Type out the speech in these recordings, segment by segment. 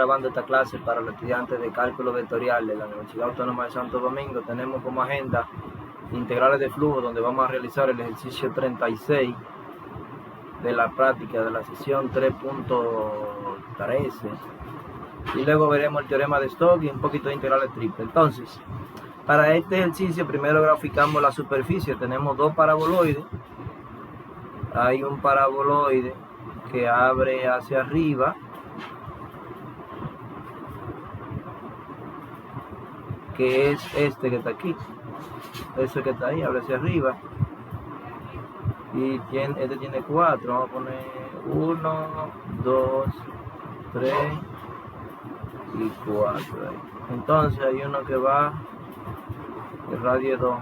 Grabando esta clase para los estudiantes de cálculo vectorial de la Universidad Autónoma de Santo Domingo. Tenemos como agenda integrales de flujo, donde vamos a realizar el ejercicio 36 de la práctica de la sesión 3.13 y luego veremos el teorema de Stokes y un poquito de integrales triples. Entonces, para este ejercicio primero graficamos la superficie. Tenemos dos paraboloides. Hay un paraboloide que abre hacia arriba, que es este que está aquí, ese que está ahí, abre hacia arriba, y este tiene 4, vamos a poner 1, 2, 3 y 4 ahí. Entonces hay uno que va el radio 2,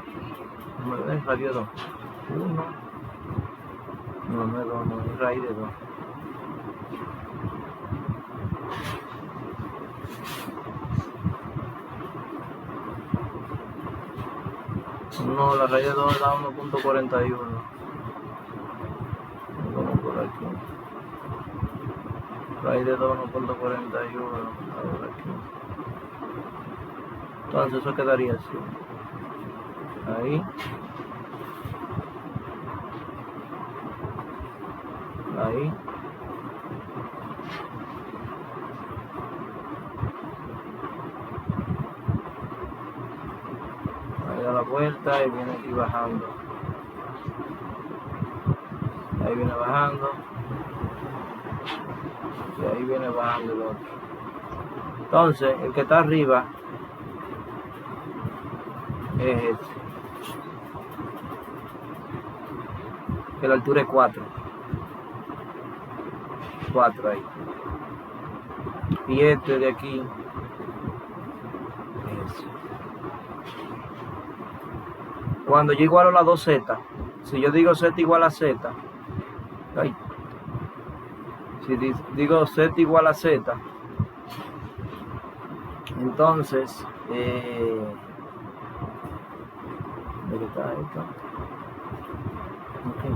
no es radio 2, 1, no es 2, no es raíz de 2. No, la raíz de 2 da 1.41. Vamos por aquí. Raíz de 2, 1.41. Entonces eso quedaría así. Ahí. Ahí. Ahí da la vuelta y viene aquí bajando. Ahí viene bajando. Y ahí viene bajando el otro. Entonces, el que está arriba es este. Que la altura es 4. 4 ahí. Y este de aquí es. Cuando yo igualo las dos z, si yo digo z igual a z, si digo z igual a z, entonces ¿dónde está esto? Okay.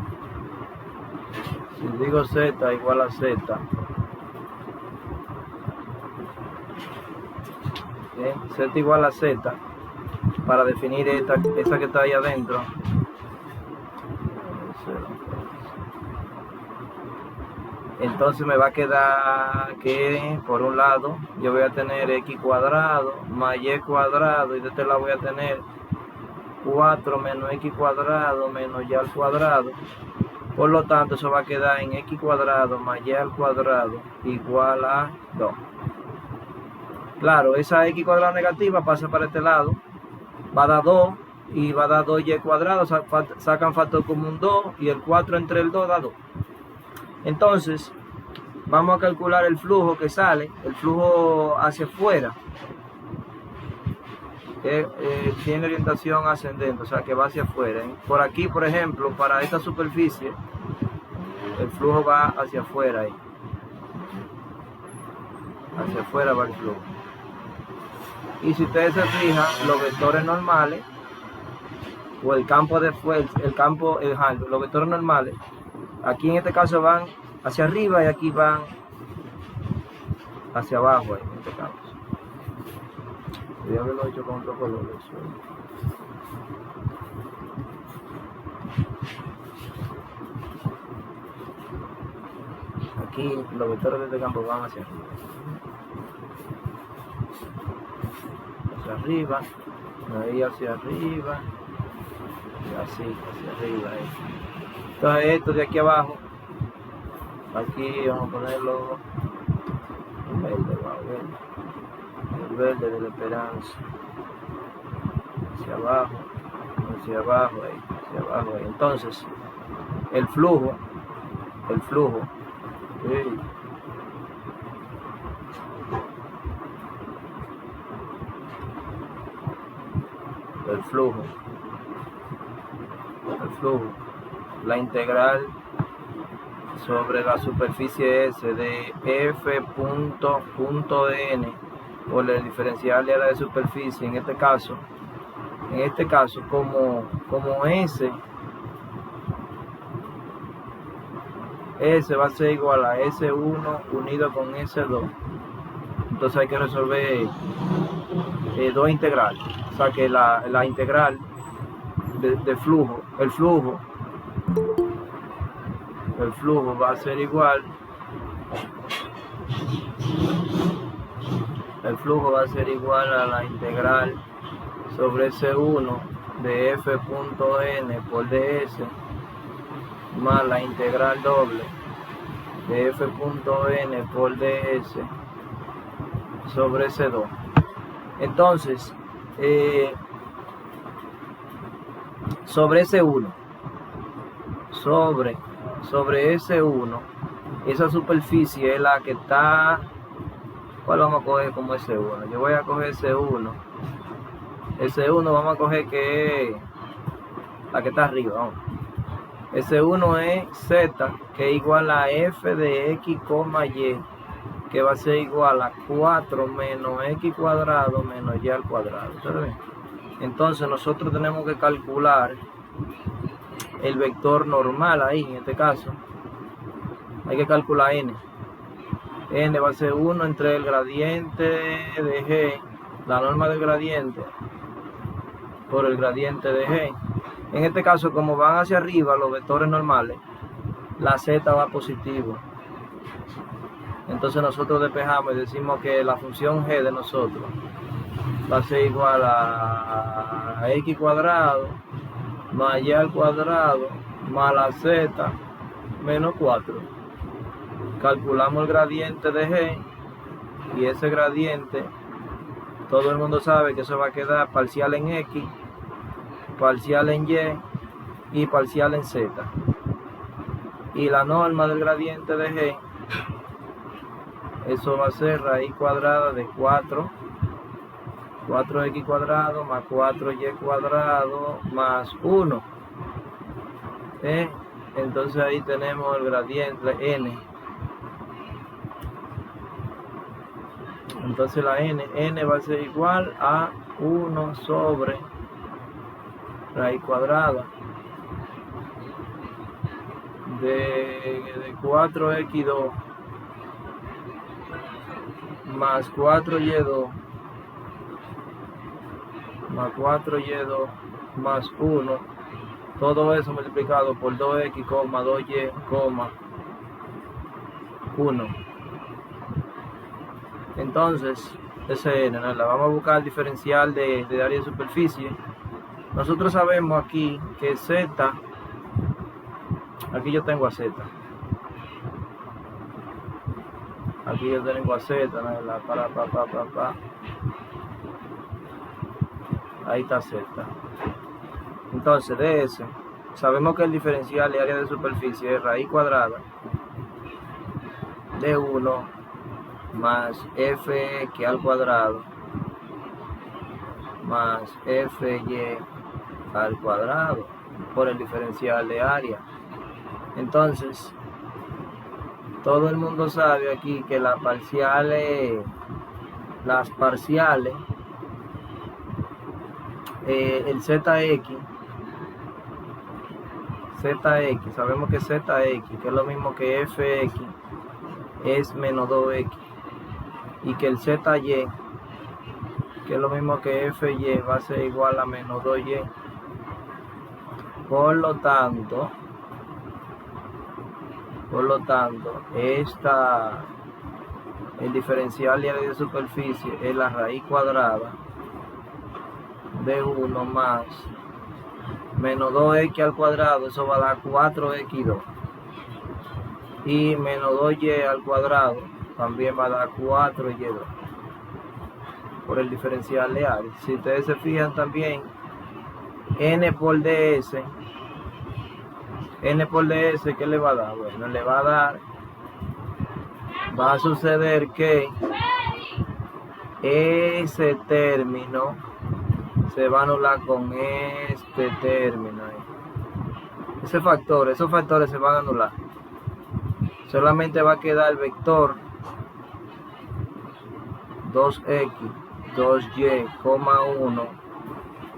Si digo z igual a z, z igual a z, para definir esta que está ahí adentro, entonces me va a quedar que por un lado yo voy a tener x cuadrado más y cuadrado, y de este lado voy a tener 4 menos x cuadrado menos y al cuadrado. Por lo tanto, eso va a quedar en x cuadrado más y al cuadrado igual a 2. Claro, esa x cuadrado negativa pasa para este lado, va a dar 2 y va a dar 2y cuadrado, sacan factor común 2 y el 4 entre el 2 da 2. Entonces, vamos a calcular el flujo que sale, el flujo hacia afuera. Tiene orientación ascendente, o sea que va hacia afuera. Por aquí, por ejemplo, para esta superficie, el flujo va hacia afuera ahí. Hacia afuera va el flujo. Y si ustedes se fijan, los vectores normales, o el campo de fuerza, los vectores normales, aquí en este caso van hacia arriba y aquí van hacia abajo ahí, en este caso. Voy a haberlo hecho con otro color. Aquí los vectores de este campo van hacia arriba. Hacia arriba, ahí hacia arriba, y así, hacia arriba ahí. Entonces esto de aquí abajo, aquí vamos a ponerlo verde, el verde de la esperanza, hacia abajo ahí, hacia abajo ahí. Entonces el flujo, el flujo la integral sobre la superficie S de f punto n por el diferencial de área de superficie, en este caso como S va a ser igual a S1 unido con S2. entonces hay que resolver dos integrales. O sea que la integral de flujo, el flujo va a ser igual, a la integral sobre S1 de f.n por ds más la integral doble de f.n por ds sobre S2. Entonces, sobre S1, sobre S1, esa superficie es la que está, ¿cuál vamos a coger como S1? Yo voy a coger S1 vamos a coger que es la que está arriba, vamos. S1 es Z, que es igual a f de x, y, que va a ser igual a 4 menos x cuadrado menos y al cuadrado. ¿Sabes? Entonces nosotros tenemos que calcular el vector normal ahí, en este caso. Hay que calcular n. N va a ser 1 entre el gradiente de g, la norma del gradiente, por el gradiente de g. En este caso, como van hacia arriba los vectores normales, la z va positivo. Entonces nosotros despejamos y decimos que la función g de nosotros va a ser igual a x cuadrado más y al cuadrado más la z menos 4. Calculamos el gradiente de g y ese gradiente, todo el mundo sabe que eso va a quedar parcial en x, parcial en y parcial en z. Y la norma del gradiente de g, eso va a ser raíz cuadrada de 4x cuadrado más 4y cuadrado más 1. Entonces ahí tenemos el gradiente n. Entonces la n va a ser igual a 1 sobre raíz cuadrada de 4x2 más 4y2 más 1, todo eso multiplicado por 2x, 2y, 1. Entonces, ese n, ¿no? La vamos a buscar el diferencial de área de superficie. Nosotros sabemos aquí que z, aquí yo tengo a z. Aquí yo tengo a z, ¿no? Ahí está z. Entonces, de eso, sabemos que el diferencial de área de superficie es raíz cuadrada de 1 más fx al cuadrado más fy al cuadrado por el diferencial de área. Entonces, todo el mundo sabe aquí que las parciales, el zx, sabemos que zx, que es lo mismo que fx, es menos 2x, y que el zy, que es lo mismo que fy, va a ser igual a menos 2y. Por lo tanto, el diferencial de área de superficie es la raíz cuadrada de 1 más menos 2x al cuadrado, eso va a dar 4x2, y menos 2y al cuadrado también va a dar 4y2 por el diferencial de área. Si ustedes se fijan también, n por ds, ¿qué le va a dar? Bueno, le va a dar, va a suceder que ese término se va a anular con este término ahí. Esos factores se van a anular. Solamente va a quedar el vector 2x, 2y, 1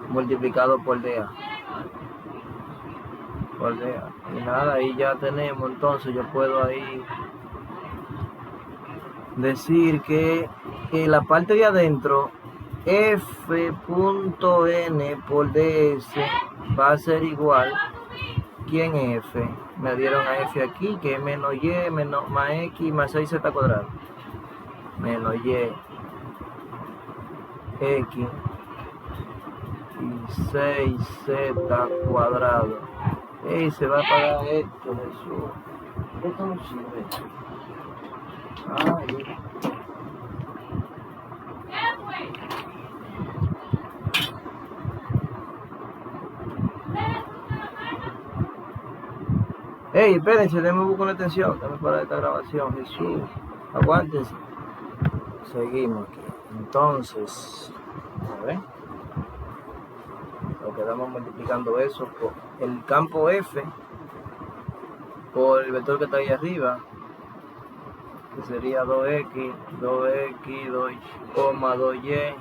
multiplicado por dA. Y nada, ahí ya tenemos. Entonces yo puedo ahí decir que Y la parte de adentro, f.n por ds va a ser igual. ¿Quién es f? Me dieron a f aquí, que es menos y menos más x más 6z cuadrado. Menos y x y 6z cuadrado. ¡Ey! Se va a apagar esto, Jesús. Esto no sirve. Ay. Ey, espérense, déjame buscar una atención. Déjame parar esta grabación, Jesús. Aguántense. Seguimos aquí. Entonces, a ver. Lo que estamos multiplicando eso por el campo F por el vector que está ahí arriba, que sería 2x, 2x, 2, 2y,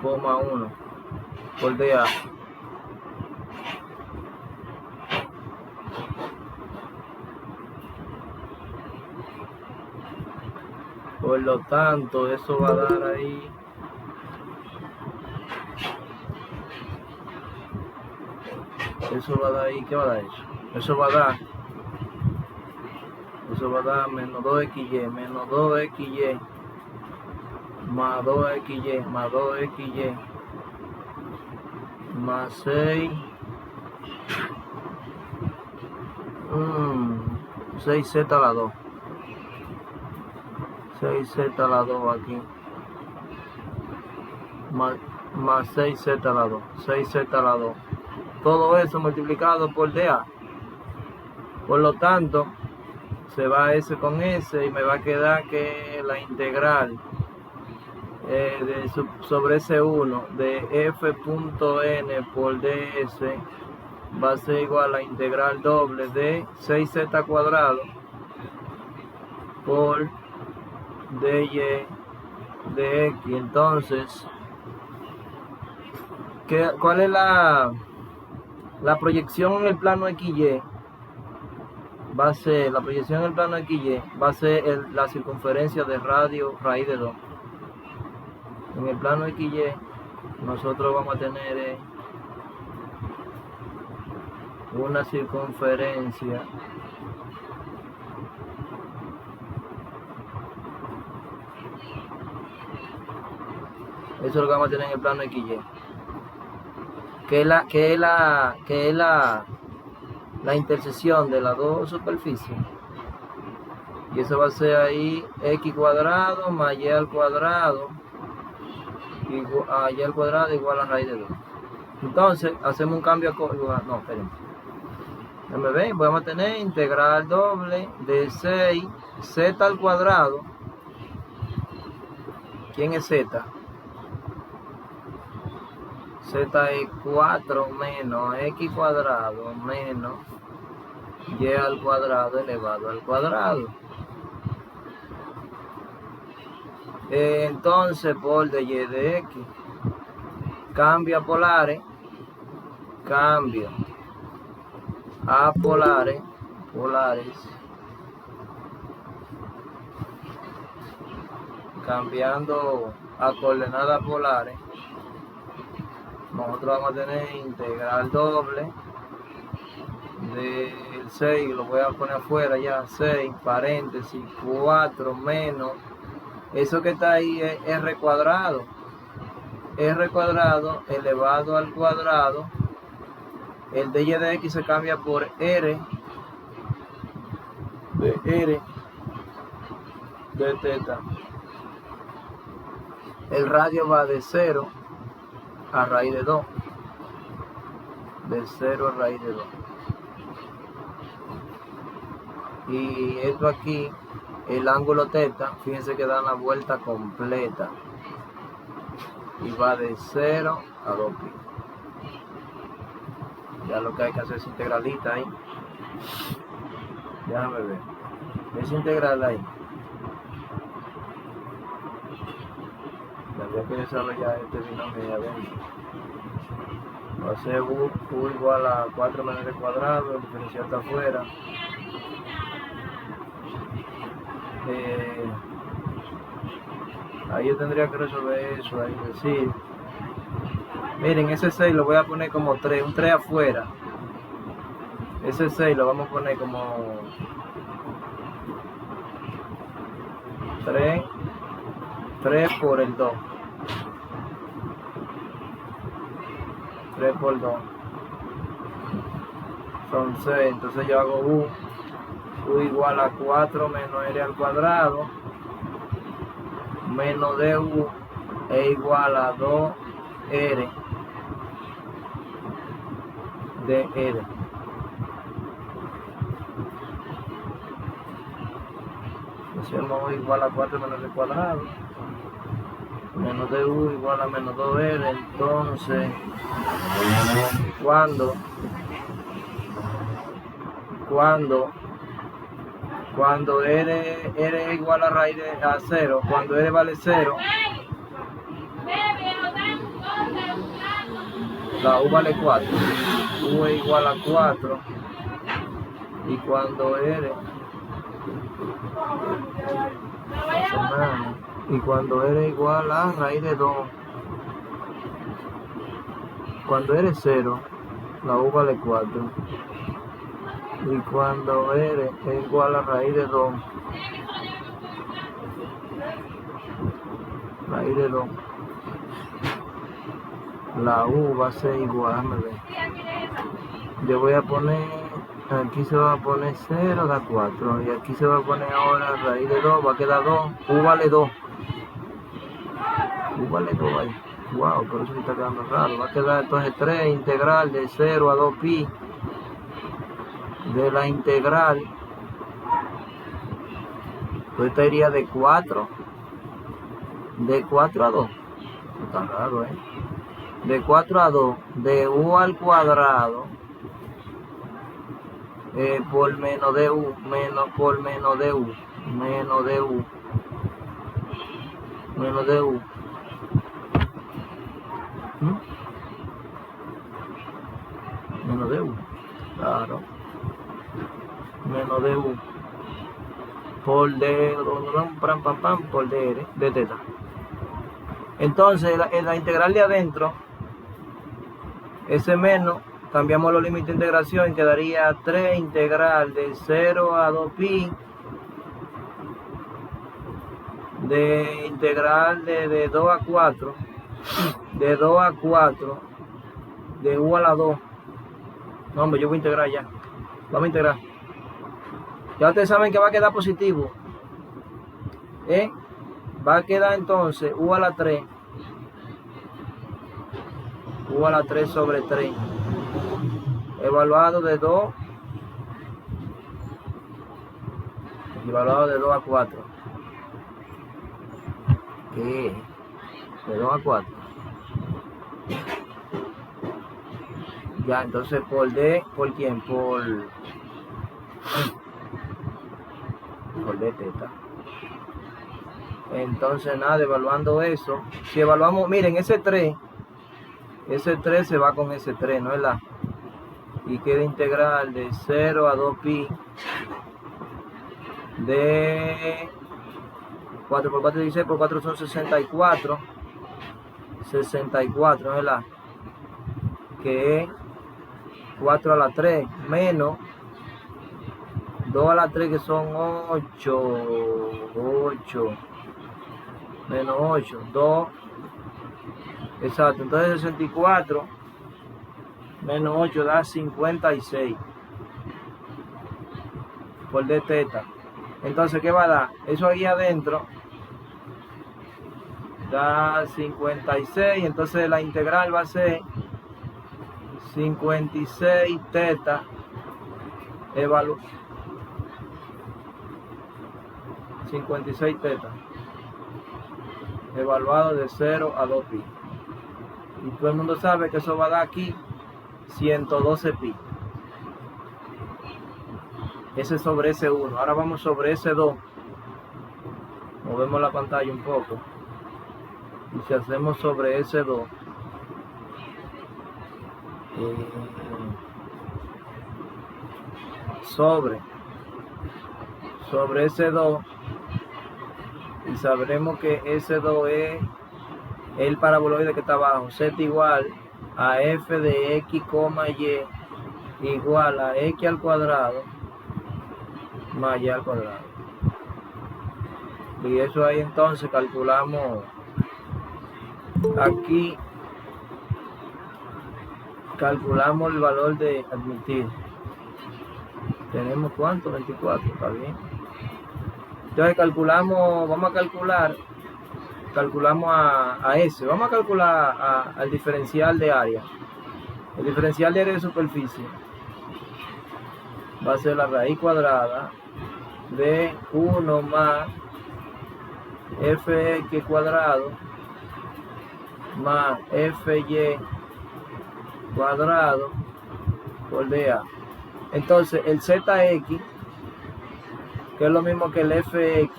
1 por dA. Por lo tanto, eso va a dar ahí ¿qué va a dar eso? Eso va a dar menos 2xy, menos 2xy, más 2xy, más 2xy, más 6, 6z a la 2. 6z a la 2 aquí. Más 6z a la 2. 6z a la 2. Todo eso multiplicado por dA. Por lo tanto, se va S con S y me va a quedar que la integral sobre S1 de f.n por ds va a ser igual a la integral doble de 6z cuadrado por dy de x. Entonces, ¿cuál es la proyección en el plano XY? Va a ser, la proyección en el plano XY va a ser la circunferencia de radio raíz de 2. En el plano XY nosotros vamos a tener una circunferencia eso es lo que vamos a tener en el plano XY, que es la intersección de las dos superficies, y eso va a ser ahí x cuadrado más y al cuadrado y al cuadrado igual a raíz de 2. Entonces hacemos un cambio no, esperen, me ven, vamos a tener integral doble de 6z al cuadrado. ¿Quién es z? Z es 4 menos x cuadrado menos y al cuadrado elevado al cuadrado. Entonces por dy de x cambia polares, cambio a polares, cambiando a coordenadas polares. Nosotros vamos a tener integral doble del 6, lo voy a poner afuera ya, 6, paréntesis, 4 menos, eso que está ahí es r cuadrado elevado al cuadrado, el dy de x se cambia por r de teta, el radio va de 0 a raíz de 2, de 0 a raíz de 2, y esto aquí, el ángulo teta, fíjense que da la vuelta completa y va de 0 a 2 pi. Ya lo que hay que hacer es integralita ahí. Déjame ver, es integral ahí. Tendría que desarrollar este binomio de adentro. Va a ser u igual a 4 menos el cuadrado, el diferencial está afuera. Ahí yo tendría que resolver eso, ahí decir, miren, ese 6 lo voy a poner como 3, un 3 afuera. Ese 6 lo vamos a poner como 3 por el 2. 3 por 2 son 6, entonces yo hago u igual a 4 menos r al cuadrado menos du es igual a 2r de r. Hacemos u igual a 4 menos r cuadrado menos du igual a menos 2r. Entonces cuando r es igual a raíz a 0, cuando r vale 0, la u vale 4, u es igual a 4, y cuando r es igual a raíz de 2, cuando r es 0, la u vale 4, y cuando r es igual a raíz de 2, la u va a ser igual, yo voy a poner, aquí se va a poner 0, da 4, y aquí se va a poner ahora raíz de 2, va a quedar 2, u vale 2 ahí. Wow, pero eso me está quedando raro. Va a quedar entonces 3 integral de 0 a 2 pi de la integral. Pues esta iría de 4 a 2. Está raro, de 4 a 2 de u al cuadrado por menos de u por menos de u menos de u claro, menos de u por d por d de teta. Entonces en la integral de adentro, ese menos, cambiamos los límites de integración, quedaría 3 integral de 0 a 2 pi de integral de 2 a 4, de 2 a 4, de u a la 2. No, hombre, yo voy a integrar ya. Vamos a integrar. Ya ustedes saben que va a quedar positivo. Va a quedar entonces u a la 3. U a la 3 sobre 3. Evaluado de 2. Evaluado de 2 a 4. ¿Qué? De 2 a 4. Ya, entonces por D, ¿por quién? Por D teta. Entonces nada, evaluando eso, si evaluamos, miren, ese 3 se va con ese 3, ¿no es la? Y queda integral de 0 a 2 pi de 4 por 4, 16 por 4 son 64, ¿no es la? Que es 4 a la 3 menos 2 a la 3 que son 8 menos 8, 2, exacto, entonces 64 menos 8 da 56 por d teta. Entonces, ¿qué va a dar? Eso ahí adentro da 56, entonces la integral va a ser 56 teta 56 teta evaluado de 0 a 2 pi. Y todo el mundo sabe que eso va a dar aquí 112 pi. Ese es sobre ese 1. Ahora vamos sobre ese 2. Movemos la pantalla un poco. Y si hacemos sobre ese 2, sobre ese 2, y sabremos que S2 es el paraboloide que está abajo. Z igual a f de x, y igual a x al cuadrado más y al cuadrado. Y eso ahí entonces calculamos aquí, calculamos el valor de admitir. Tenemos ¿cuánto? 24, está bien. Entonces calculamos, vamos a calculamos a S, vamos a calcular al diferencial de área. El diferencial de área de superficie va a ser la raíz cuadrada de 1 más fx cuadrado más fy cuadrado por dA. Entonces el zx, que es lo mismo que el fx,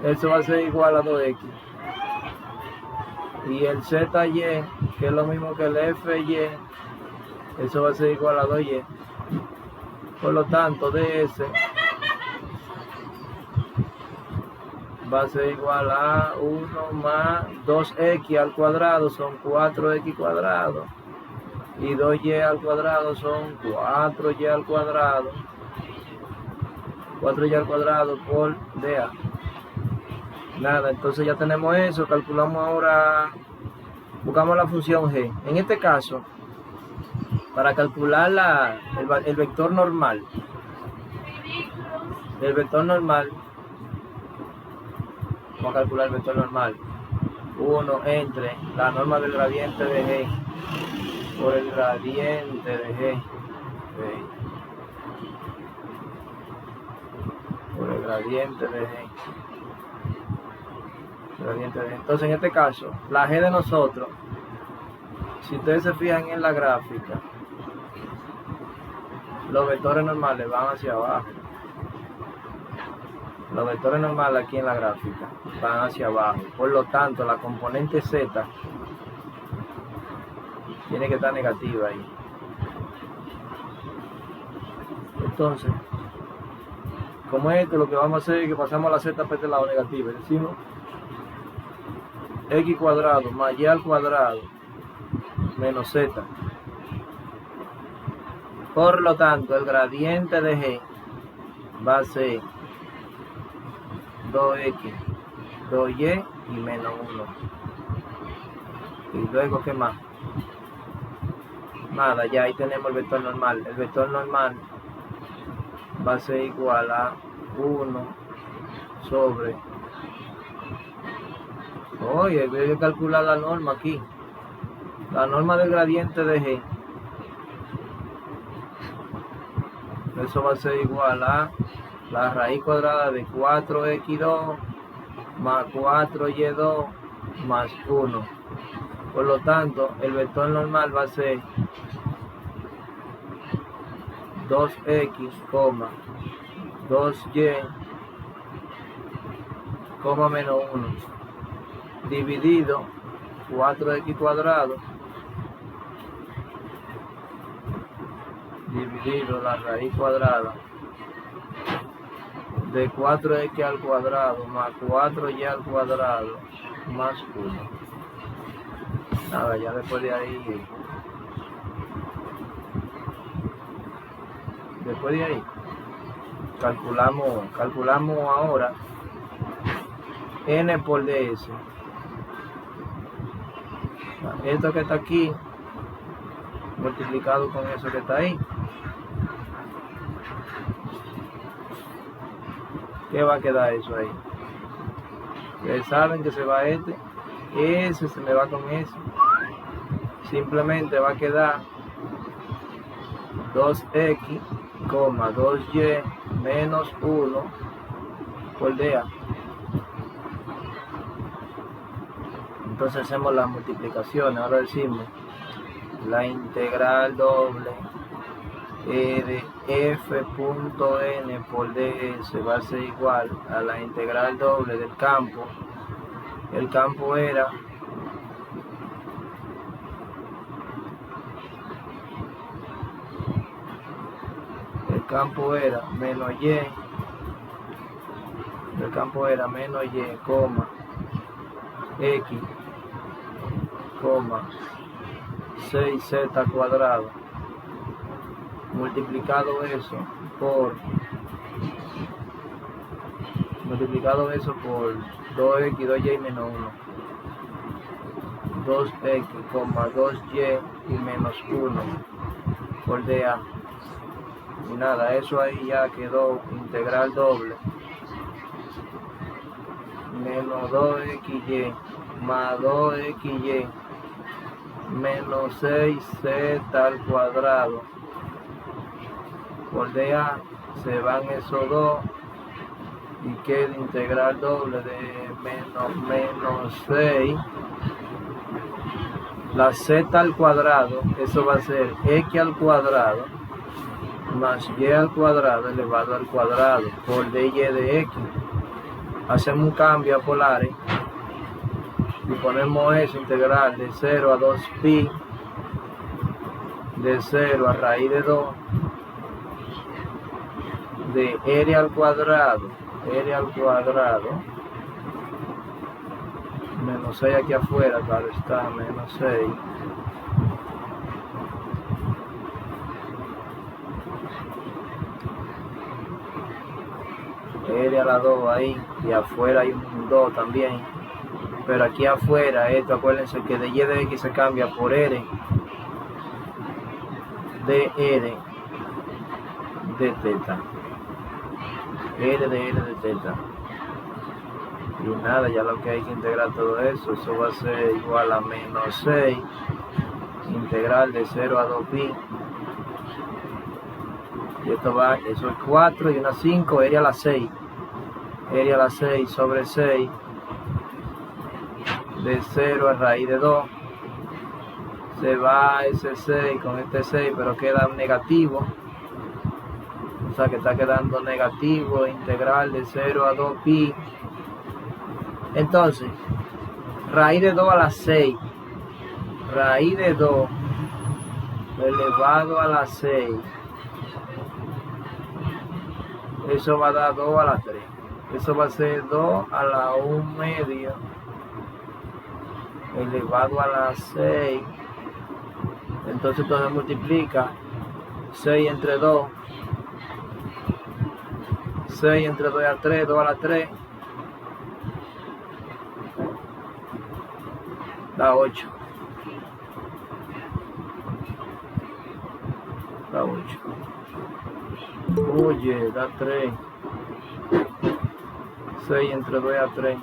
eso va a ser igual a 2x. Y el zy, que es lo mismo que el fy, eso va a ser igual a 2y. Por lo tanto, ds va a ser igual a 1 más 2x al cuadrado, son 4x cuadrado. Y 2y al cuadrado son 4y al cuadrado. 4y al cuadrado por dA. Nada, entonces ya tenemos eso. Calculamos ahora, buscamos la función g. En este caso, para calcular el vector normal, vamos a calcular el vector normal. 1 entre la norma del gradiente de g por el gradiente de g. Por el gradiente de g. Entonces en este caso, la g de nosotros, si ustedes se fijan en la gráfica, los vectores normales van hacia abajo. Los vectores normales aquí en la gráfica van hacia abajo. Por lo tanto, la componente z tiene que estar negativa ahí. Entonces, como esto, lo que vamos a hacer es que pasamos la z por este lado negativa. Decimos x cuadrado más y al cuadrado menos z. Por lo tanto, el gradiente de g va a ser 2x, 2y y menos 1. Y luego, ¿qué más? Nada, ya ahí tenemos el vector normal. El vector normal va a ser igual a 1 sobre... Oye, hay que calcular la norma aquí. La norma del gradiente de g. Eso va a ser igual a la raíz cuadrada de 4x2 más 4y2 más 1. Por lo tanto, el vector normal va a ser 2x, 2y, menos 1, dividido 4x cuadrado, dividido la raíz cuadrada de 4x al cuadrado más 4y al cuadrado más 1. Nada, ya después de ahí, calculamos ahora n por ds. Esto que está aquí multiplicado con eso que está ahí, ¿qué va a quedar eso ahí? Ustedes saben que se va ese se me va con ese. Simplemente va a quedar 2x, 2y menos 1 por dA. Entonces hacemos las multiplicaciones. Ahora decimos la integral doble de f.n por ds va a ser igual a la integral doble del campo. El campo era menos y el campo era menos y, coma, x, coma, 6z cuadrado, multiplicado eso por 2x, 2y menos 1, 2x, 2y y menos 1 por dA. Y nada, eso ahí ya quedó integral doble menos 2xy más 2xy menos 6z al cuadrado por dA. Se van esos dos y queda integral doble de menos 6, la z al cuadrado, eso va a ser x al cuadrado más y al cuadrado elevado al cuadrado por dy de x. Hacemos un cambio a polares y ponemos eso integral de 0 a 2pi de 0 a raíz de 2 de r al cuadrado menos 6 aquí afuera, claro está, menos 6 r a la 2 ahí, y afuera hay un 2 también, pero aquí afuera esto, acuérdense que de y de x se cambia por r de r de teta, r de teta. Y nada, ya lo que hay que integrar todo eso, eso va a ser igual a menos 6 integral de 0 a 2pi, y esto va, eso es 4 y una 5, r a la 6 sobre 6 de 0 a raíz de 2, se va ese 6 con este 6, pero queda negativo, o sea que está quedando negativo, integral de 0 a 2pi. Entonces, raíz de 2 a la 6, raíz de 2 elevado a la 6, eso va a dar 2 a la 3, eso va a ser 2 a la 1 medio elevado a la 6, entonces todo se multiplica, 6 entre 2, 6 entre 2 a 3, 2 a la 3, da 8. Da 8. Oye, da 3. 6 entre 2 a 3.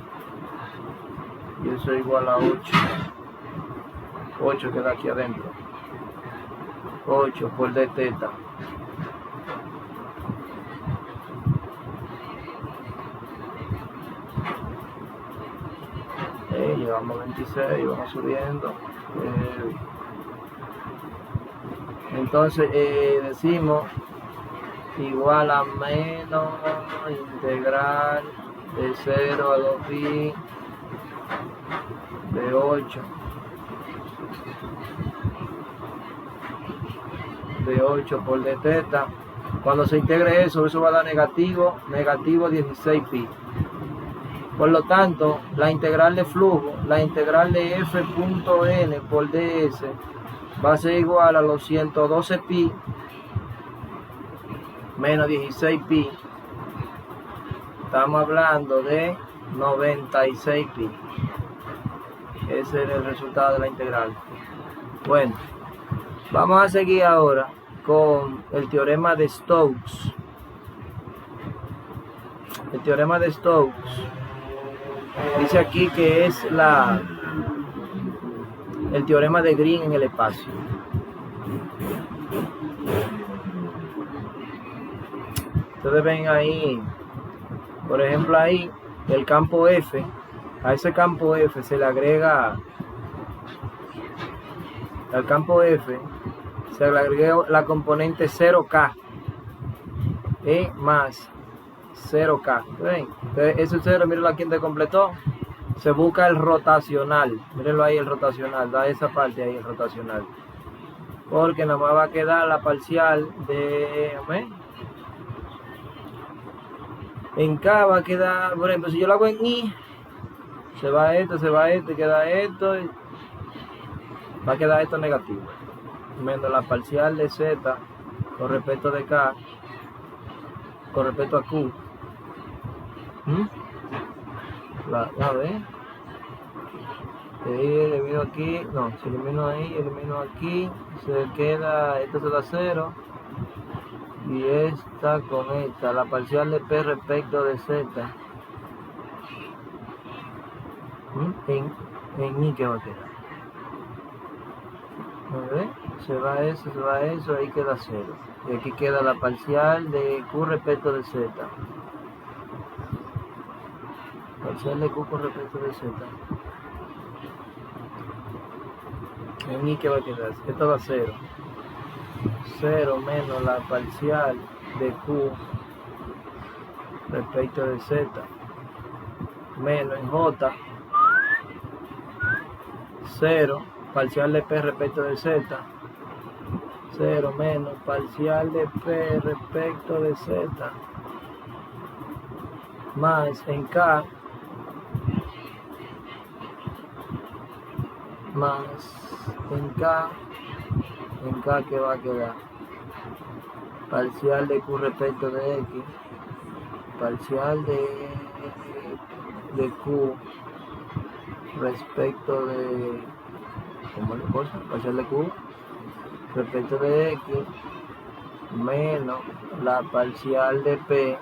Y eso es igual a 8. 8 queda aquí adentro. 8 por d teta. Llevamos 26, vamos subiendo. Entonces decimos igual a menos integral de 0 a 2pi de 8 por d teta. Cuando se integre eso va a dar negativo 16pi. Por lo tanto, la integral de flujo, la integral de f.n por ds va a ser igual a los 112pi menos 16pi. Estamos hablando de 96pi. Ese es el resultado de la integral. Bueno, vamos a seguir ahora con el teorema de Stokes. El teorema de Stokes dice aquí que es el teorema de Green en el espacio. Ustedes ven ahí, por ejemplo ahí, el campo F, a ese campo F se le agrega, al campo F se le agrega la componente 0K, E más 0K. ¿Ven? Entonces, ese 0, mírenlo aquí donde completó. Se busca el rotacional. Mírenlo ahí, el rotacional. Da esa parte ahí, el rotacional. Porque nada más va a quedar la parcial de... En K va a quedar, por ejemplo, si yo lo hago en I, se va esto, queda esto, y va a quedar esto negativo. Menos la parcial de Z con respecto de K, con respecto a Q. A ver. Elimino aquí, no, si elimino ahí, elimino aquí, se queda, esto se da 0. Y esta con esta, la parcial de P respecto de Z. En I, ¿qué va a quedar? A ver, se va eso, ahí queda 0. Y aquí queda la parcial de Q respecto de Z. Parcial de Q con respecto de Z. En I, ¿qué va a quedar? Esto da 0. 0 menos la parcial de Q respecto de Z. Menos en J. 0, parcial de P respecto de Z, 0 menos parcial de P respecto de Z, más en K, en K que va a quedar parcial de Q respecto de X, parcial de Q respecto de, ¿cómo es la cosa? Parcial de Q respecto de X menos la parcial de P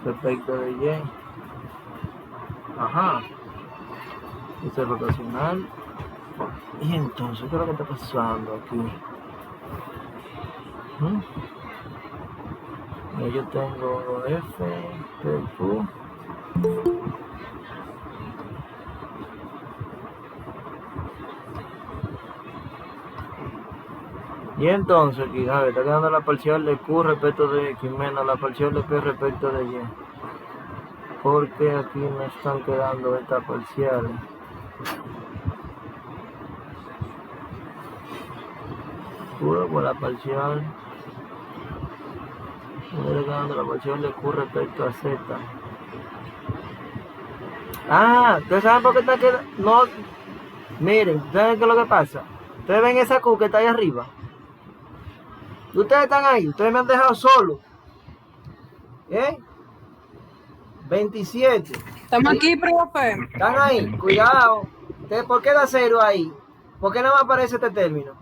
respecto de Y, ajá, eso es rotacional. Y entonces, ¿qué es lo que está pasando aquí? Yo tengo F, P, Q. Y entonces aquí, a ver, está quedando la parcial de Q respecto de X menos la parcial de P respecto de Y. Porque aquí me están quedando estas parciales. Q por la parcial. Me está quedando la parcial de Q respecto a Z. Ah, ¿ustedes saben por qué está quedando? No, miren, ¿saben qué es lo que pasa? Ustedes ven esa Q que está ahí arriba. Ustedes están ahí, ustedes me han dejado solo. 27. Estamos aquí, profe. Están ahí, cuidado. ¿Por qué da 0 ahí? ¿Por qué no me aparece este término?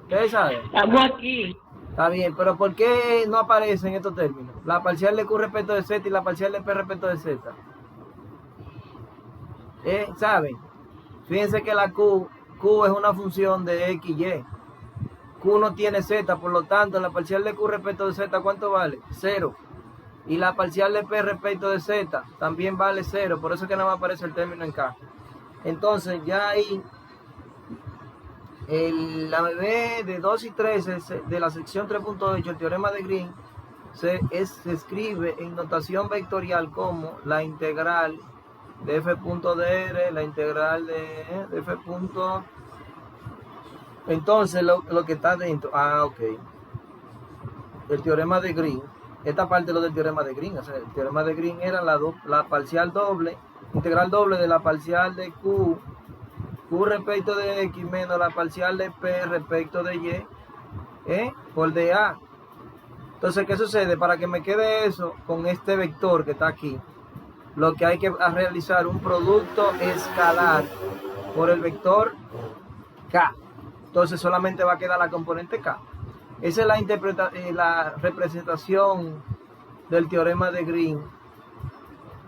¿Ustedes saben? Estamos aquí. Está bien, pero ¿por qué no aparecen estos términos? La parcial de Q respecto de Z y la parcial de P respecto de Z. ¿Saben? Fíjense que la Q es una función de X y Y. Q no tiene Z, por lo tanto, la parcial de Q respecto de Z, ¿cuánto vale? 0. Y la parcial de P respecto de Z también vale 0. Por eso es que no me aparece el término en K. Entonces, ya ahí, la B de 2 y 3 de la sección 3.8, el teorema de Green, se escribe en notación vectorial como la integral de f.dr, la integral de f. Entonces, lo que está dentro, ok, el teorema de Green, esta parte es lo del teorema de Green, o sea, el teorema de Green era la parcial doble, integral doble de la parcial de Q respecto de X menos la parcial de P respecto de Y, por dA. Entonces, ¿qué sucede? Para que me quede eso con este vector que está aquí, lo que hay que realizar un producto escalar por el vector K. Entonces solamente va a quedar la componente K. Esa es la representación del teorema de Green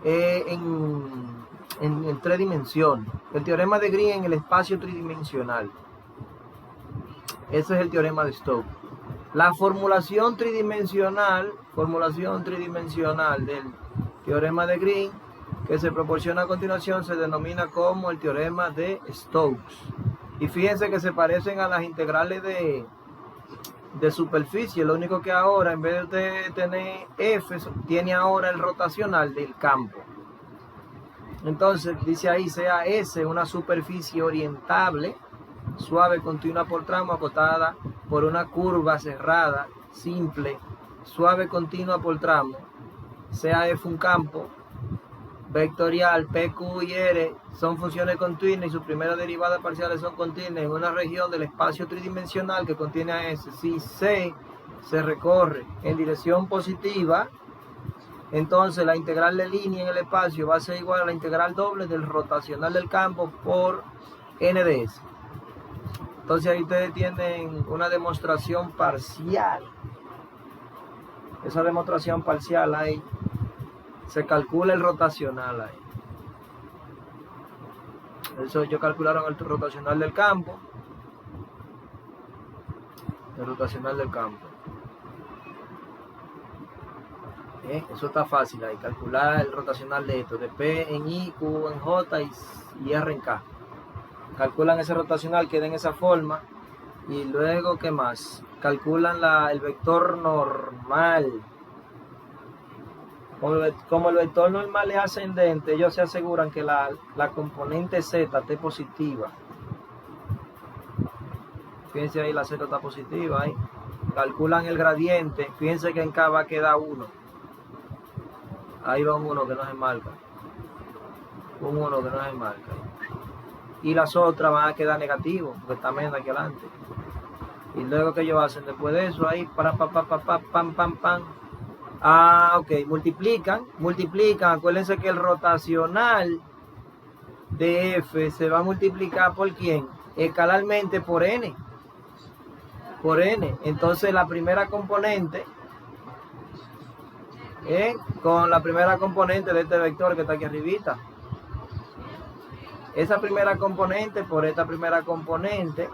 en 3 dimensiones. El teorema de Green en el espacio tridimensional. Ese es el teorema de Stokes. La formulación tridimensional del teorema de Green que se proporciona a continuación se denomina como el teorema de Stokes. Y fíjense que se parecen a las integrales de superficie. Lo único que ahora, en vez de tener F, tiene ahora el rotacional del campo. Entonces dice ahí, sea S una superficie orientable, suave, continua por tramo, acotada por una curva cerrada, simple, suave, continua por tramo. Sea F un campo vectorial, P, Q y R son funciones continuas y sus primeras derivadas parciales son continuas en una región del espacio tridimensional que contiene a S. Si C se recorre en dirección positiva, entonces la integral de línea en el espacio va a ser igual a la integral doble del rotacional del campo por n de S. Entonces ahí ustedes tienen una demostración parcial. Esa demostración parcial ahí se calcula el rotacional ahí. Eso ellos calcularon el rotacional del campo. El rotacional del campo. Eso está fácil ahí, calcular el rotacional de esto, de P en I, Q en J y R en K. Calculan ese rotacional, queda en esa forma. Y luego, ¿qué más? Calculan el vector normal. Como el vector normal es ascendente, ellos se aseguran que la componente Z esté positiva. Fíjense ahí, la Z está positiva ahí. Calculan el gradiente, fíjense que en K va a quedar 1. Ahí va un 1 que no se marca. Un 1 que no se marca. Y las otras van a quedar negativos, porque está menos aquí adelante. Y luego que ellos hacen después de eso, ahí, pam. Ah, ok, multiplican. Acuérdense que el rotacional de F se va a multiplicar por ¿quién? Escalarmente por N. Por N. Entonces la primera componente, con la primera componente de este vector que está aquí arribita. Esa primera componente por esta primera componente.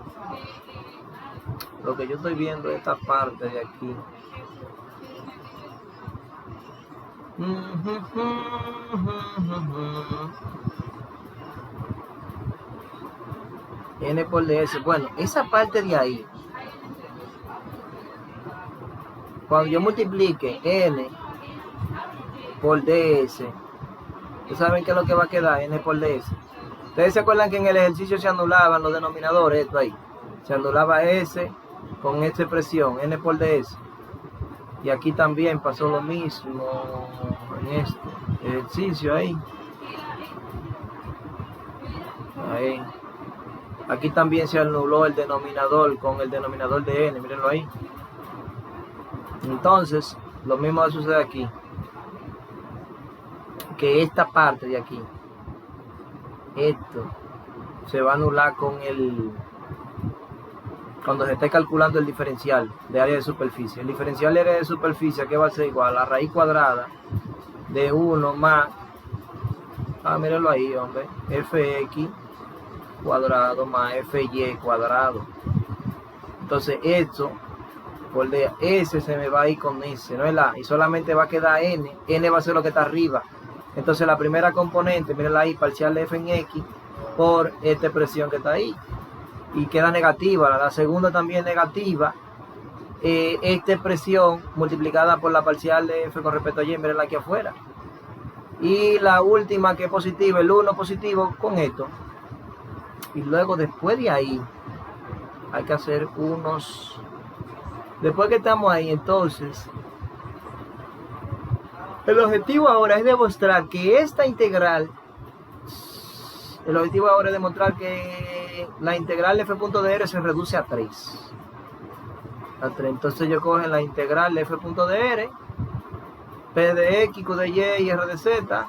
Lo que yo estoy viendo es esta parte de aquí. N por ds. Bueno, esa parte de ahí, cuando yo multiplique N por ds, ¿ustedes saben qué es lo que va a quedar? N por ds. Ustedes se acuerdan que en el ejercicio se anulaban los denominadores, esto ahí. Se anulaba S con esta expresión, N por ds. Y aquí también pasó lo mismo en este ejercicio ahí. Ahí. Aquí también se anuló el denominador con el denominador de N, mírenlo ahí. Entonces, lo mismo va a suceder aquí. Que esta parte de aquí, esto, se va a anular con cuando se esté calculando el diferencial de área de superficie. El diferencial de área de superficie, que va a ser igual a la raíz cuadrada de 1 más, mírenlo ahí, hombre, fx cuadrado más fy cuadrado. Entonces esto, por de S se me va a ir con S, no es la, y solamente va a quedar N va a ser lo que está arriba. Entonces la primera componente, mírenla ahí, parcial de f en x por esta expresión que está ahí. Y queda negativa, la segunda también negativa, esta expresión multiplicada por la parcial de f con respecto a y, mirenla aquí afuera. Y la última que es positiva, el 1 positivo con esto. Y luego después de ahí, hay que hacer unos... Después que estamos ahí, entonces, el objetivo ahora es demostrar que esta integral, el objetivo ahora es demostrar que la integral de f.dr se reduce a 3. Entonces ellos cogen la integral de f.dr, p de x, q de y r de z.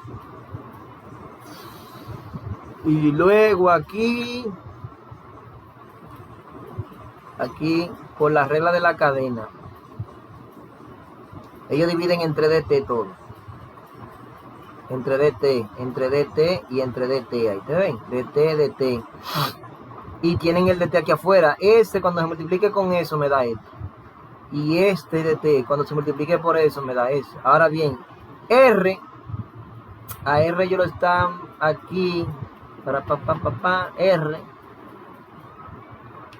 Y luego aquí, por la regla de la cadena, ellos dividen entre dt todo. Entre dt y entre dt, ahí te ven, dt. Y tienen el dt aquí afuera. Este cuando se multiplique con eso me da esto. Y este dt cuando se multiplique por eso me da eso. Ahora bien, a r ellos lo están aquí,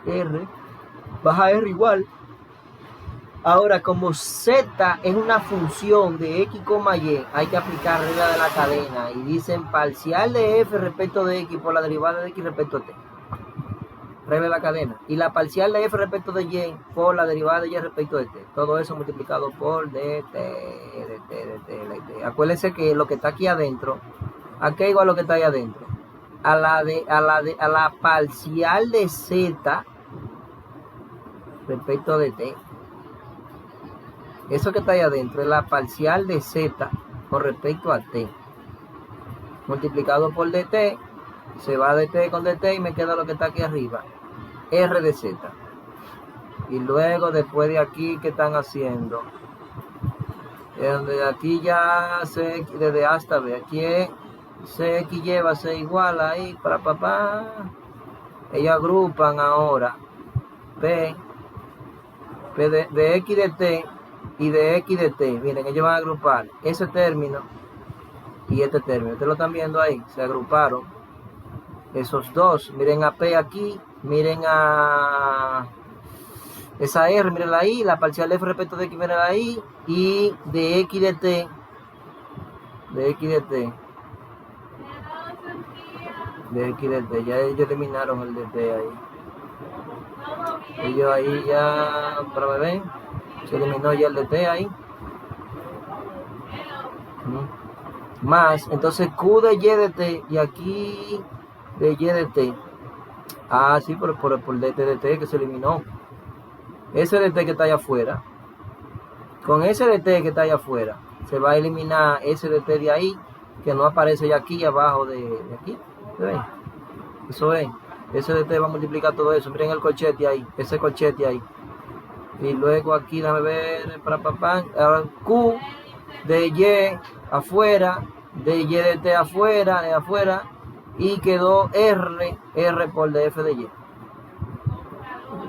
r, baja r igual Ahora, como Z es una función de X, Y, hay que aplicar regla de la cadena. Y dicen parcial de F respecto de X por la derivada de X respecto a T. Regla de la cadena. Y la parcial de F respecto de Y por la derivada de Y respecto de T. Todo eso multiplicado por DT, DT. Acuérdense que lo que está aquí adentro, ¿a qué igual lo que está ahí adentro? A la parcial de Z respecto de T. Eso que está ahí adentro es la parcial de Z con respecto a T. Multiplicado por DT, se va DT con DT y me queda lo que está aquí arriba. R de Z. Y luego después de aquí, ¿qué están haciendo? Desde aquí ya CX, desde A hasta B. Aquí es CXY va a ser igual ahí para papá. Ellos agrupan ahora P de X de T y de X de T. Miren, ellos van a agrupar ese término y este término. Ustedes lo están viendo ahí, se agruparon esos dos. Miren a P aquí, miren a esa R, miren ahí, la parcial de F respecto de X, miren ahí, y de X de T, de X de T, de X de T, ya ellos eliminaron el de T ahí. Ellos ahí ya, para ver, se eliminó ya el de T ahí. Más, entonces Q de Y de T y aquí de Y de T. Ah, sí, por DT de T que se eliminó. Ese DT que está allá afuera. Con ese DT que está allá afuera, se va a eliminar ese DT de ahí, que no aparece ya aquí abajo de aquí. ¿Ven? Eso es. Ese DT va a multiplicar todo eso. Miren el corchete ahí, ese corchete ahí. Y luego aquí, déjame ver, para papá. Ahora Q de Y afuera, de Y de T afuera, y quedó R por DF de Y.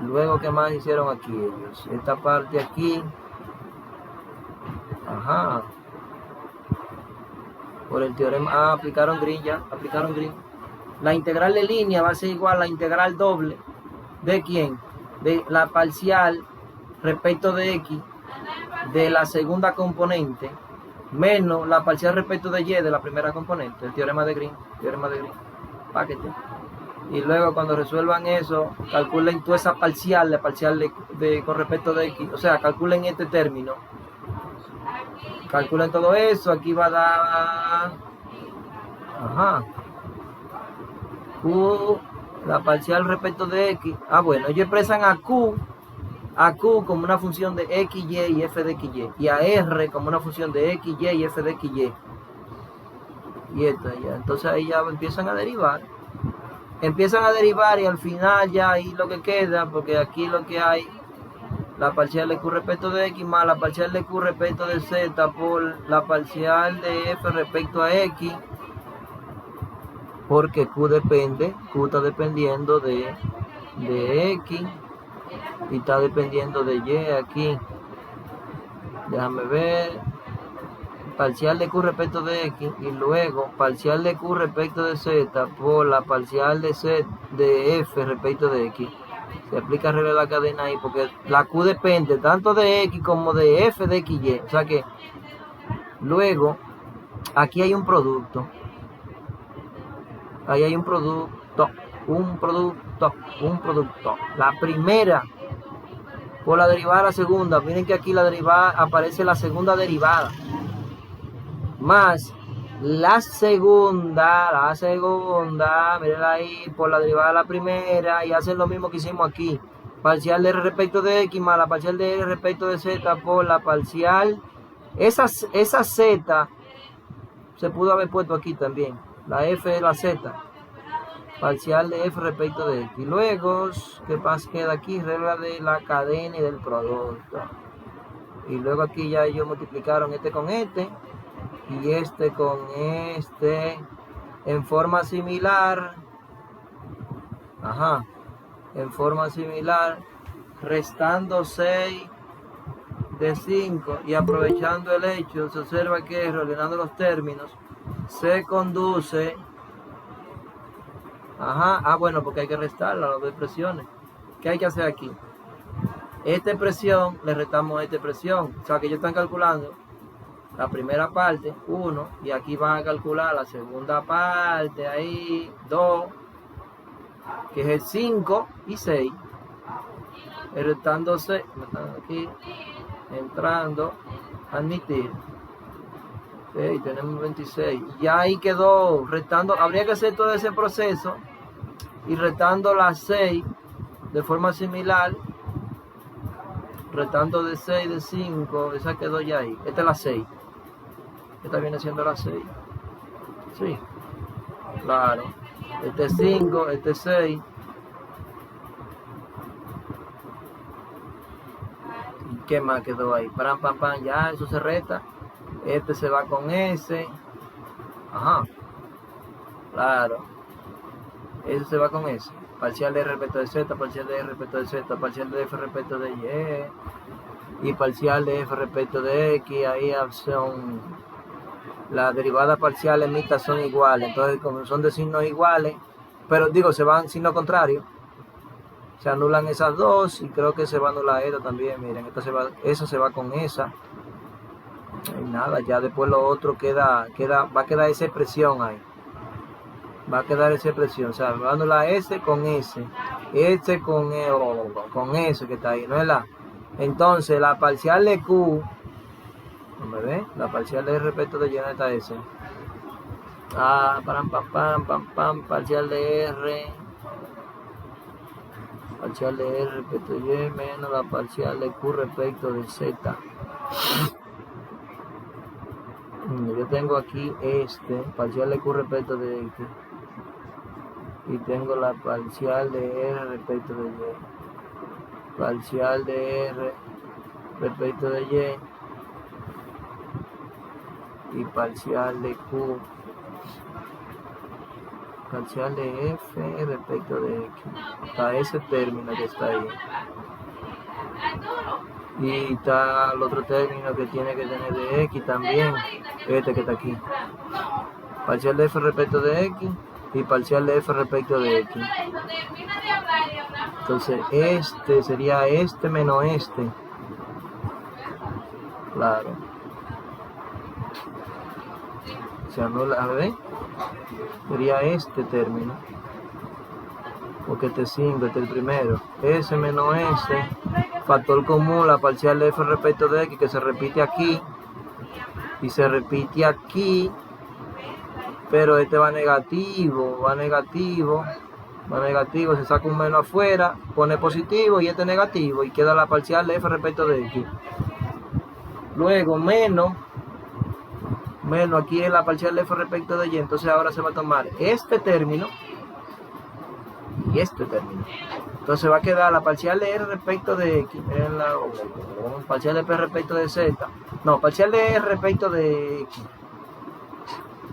Luego, ¿qué más hicieron aquí ellos? Esta parte aquí. Ajá. Por el teorema. Aplicaron Green ya. Aplicaron Green. La integral de línea va a ser igual a la integral doble. ¿De quién? De la parcial respecto de X de la segunda componente menos la parcial respecto de Y de la primera componente. El teorema de Green. Paquete. Y luego cuando resuelvan eso, calculen toda esa parcial, la parcial con respecto de X. O sea, calculen este término. Calculen todo eso. Aquí va a dar... Ajá. Q, la parcial respecto de X. Bueno, ellos expresan a Q como una función de X, Y y F de X, Y. Y a R como una función de X, Y y F de X, Y. Y esto ya. Entonces ahí ya empiezan a derivar. Y al final ya ahí lo que queda, porque aquí lo que hay, la parcial de Q respecto de X más la parcial de Q respecto de Z por la parcial de F respecto a X, porque Q está dependiendo de X y está dependiendo de Y aquí. Déjame ver. Parcial de Q respecto de X y luego parcial de Q respecto de Z por la parcial de Z de F respecto de X. Se aplica regla de la cadena ahí porque la Q depende tanto de X como de F de X, Y. O sea que luego aquí hay un producto. Ahí hay un producto. La primera por la derivada de la segunda. Miren que aquí la derivada aparece la segunda derivada. Más la segunda, miren ahí, por la derivada de la primera, y hacen lo mismo que hicimos aquí. Parcial de R respecto de X más la parcial de R respecto de Z por la parcial. Esa Z se pudo haber puesto aquí también. La F es la Z. Parcial de F respecto de X. Y luego, ¿qué pasa? Queda aquí, regla de la cadena y del producto. Y luego aquí ya ellos multiplicaron este con este. Y este con este en forma similar. En forma similar, restando 6 de 5 y aprovechando el hecho, se observa que reordenando los términos se conduce. Bueno, porque hay que restar las dos expresiones. ¿Qué hay que hacer aquí? Esta expresión le restamos esta expresión. O sea que ellos están calculando la primera parte, 1, y aquí van a calcular la segunda parte, ahí, 2, que es el 5 y 6. El restando 6, aquí, entrando, admitir. Okay, tenemos 26. Ya ahí quedó restando. Habría que hacer todo ese proceso y restando las 6 de forma similar. Restando de 6, de 5, esa quedó ya ahí. Esta es la 6. Esta viene siendo la 6. Sí, claro. Este es 5, este es 6. ¿Y qué más quedó ahí? Pam, pam, pam, ya eso se resta. Este se va con ese. Ajá. Claro. Ese se va con ese. Parcial de R respecto de Z, parcial de R respecto de Z, parcial de F respecto de Y. Y parcial de F respecto de X. Ahí son las derivadas parciales mixtas son iguales. Entonces, como son de signos iguales, pero digo, se van signo contrario. Se anulan esas dos y creo que se va a anular esta también. Miren, esa se va con esa. Y nada, ya después lo otro va a quedar esa expresión ahí. Va a quedar esa expresión, o sea, va a anular S con S, S con S que está ahí, ¿no es la? Entonces, la parcial de Q, ¿no me ve? La parcial de R respecto de Y no está S. Parcial de R. Parcial de R respecto de Y menos la parcial de Q respecto de Z. Yo tengo aquí parcial de Q respecto de X. Y tengo la parcial de R respecto de Y. Parcial de R respecto de Y. Y parcial de Q. Parcial de F respecto de X. Está ese término que está ahí. Y está el otro término que tiene que tener de X también. Este que está aquí. Parcial de F respecto de X. Y parcial de F respecto de X. Entonces este sería este menos este. Claro. Se anula, a ver. Sería este término. Porque este 5, este es el primero. S menos S. Factor común, la parcial de F respecto de X que se repite aquí. Y se repite aquí. Pero este va negativo, se saca un menos afuera, pone positivo y este negativo y queda la parcial de F respecto de X. Luego menos aquí es la parcial de F respecto de Y, entonces ahora se va a tomar este término y este término. Entonces va a quedar la parcial de R respecto de X, parcial de P respecto de Z, no, parcial de R respecto de X.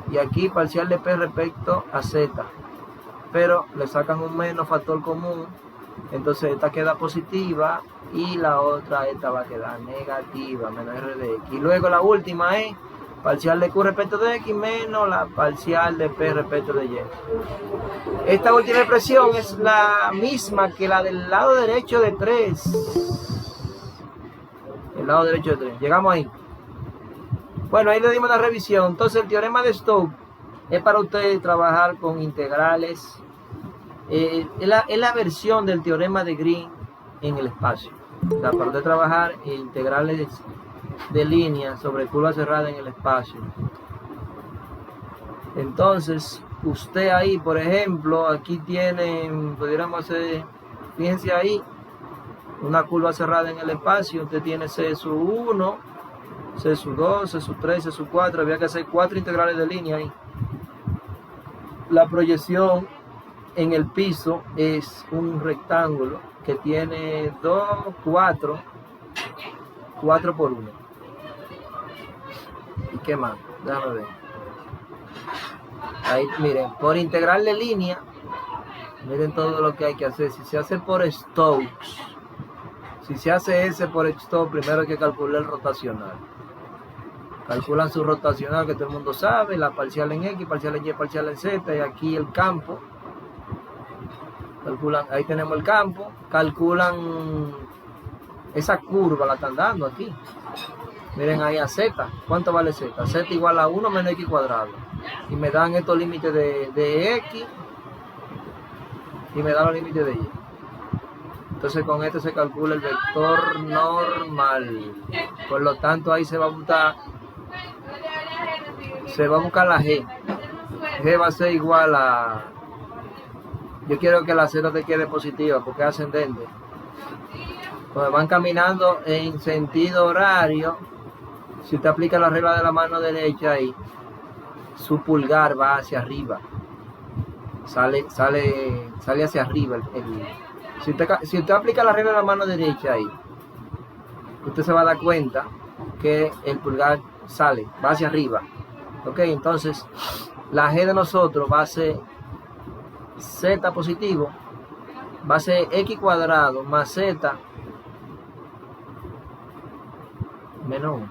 Y aquí parcial de P respecto a Z, pero le sacan un menos factor común, entonces esta queda positiva y la otra, esta va a quedar negativa, menos R de X. Y luego la última es parcial de Q respecto de X menos la parcial de P respecto de Y. Esta última expresión es la misma que la del lado derecho de 3. El lado derecho de 3. Llegamos ahí. Bueno, ahí le dimos la revisión. Entonces el teorema de Stokes es para ustedes trabajar con integrales. Es la versión del teorema de Green en el espacio. O sea, para usted trabajar integrales de línea sobre curva cerrada en el espacio. Entonces, usted ahí, por ejemplo, aquí tienen, pudiéramos hacer, fíjense ahí, una curva cerrada en el espacio. Usted tiene C sub 1, C sub 2, C sub 3, C sub 4, había que hacer 4 integrales de línea ahí. La proyección en el piso es un rectángulo que tiene 4 por 1. ¿Y qué más? Déjame ver. Ahí, miren, por integral de línea, miren todo lo que hay que hacer. Si se hace por Stokes, si se hace ese por Stokes, primero hay que calcular el rotacional. Calculan su rotacional, que todo el mundo sabe, la parcial en X, parcial en Y, parcial en Z, y aquí el campo. Calculan, ahí tenemos el campo. Calculan esa curva la están dando aquí. Miren ahí a Z. ¿Cuánto vale Z? Z igual a 1 menos X cuadrado. Y me dan estos límites de X. Y me dan los límites de Y. Entonces con esto se calcula el vector normal. Por lo tanto ahí se va a buscar la G. G va a ser igual a... Yo quiero que la Z te quede positiva porque es ascendente. Cuando van caminando en sentido horario, si usted aplica la regla de la mano derecha ahí, su pulgar va hacia arriba. Sale hacia arriba. Si usted aplica la regla de la mano derecha ahí, usted se va a dar cuenta que el pulgar va hacia arriba. Ok, entonces la G de nosotros va a ser Z positivo, va a ser X cuadrado más Z menos 1.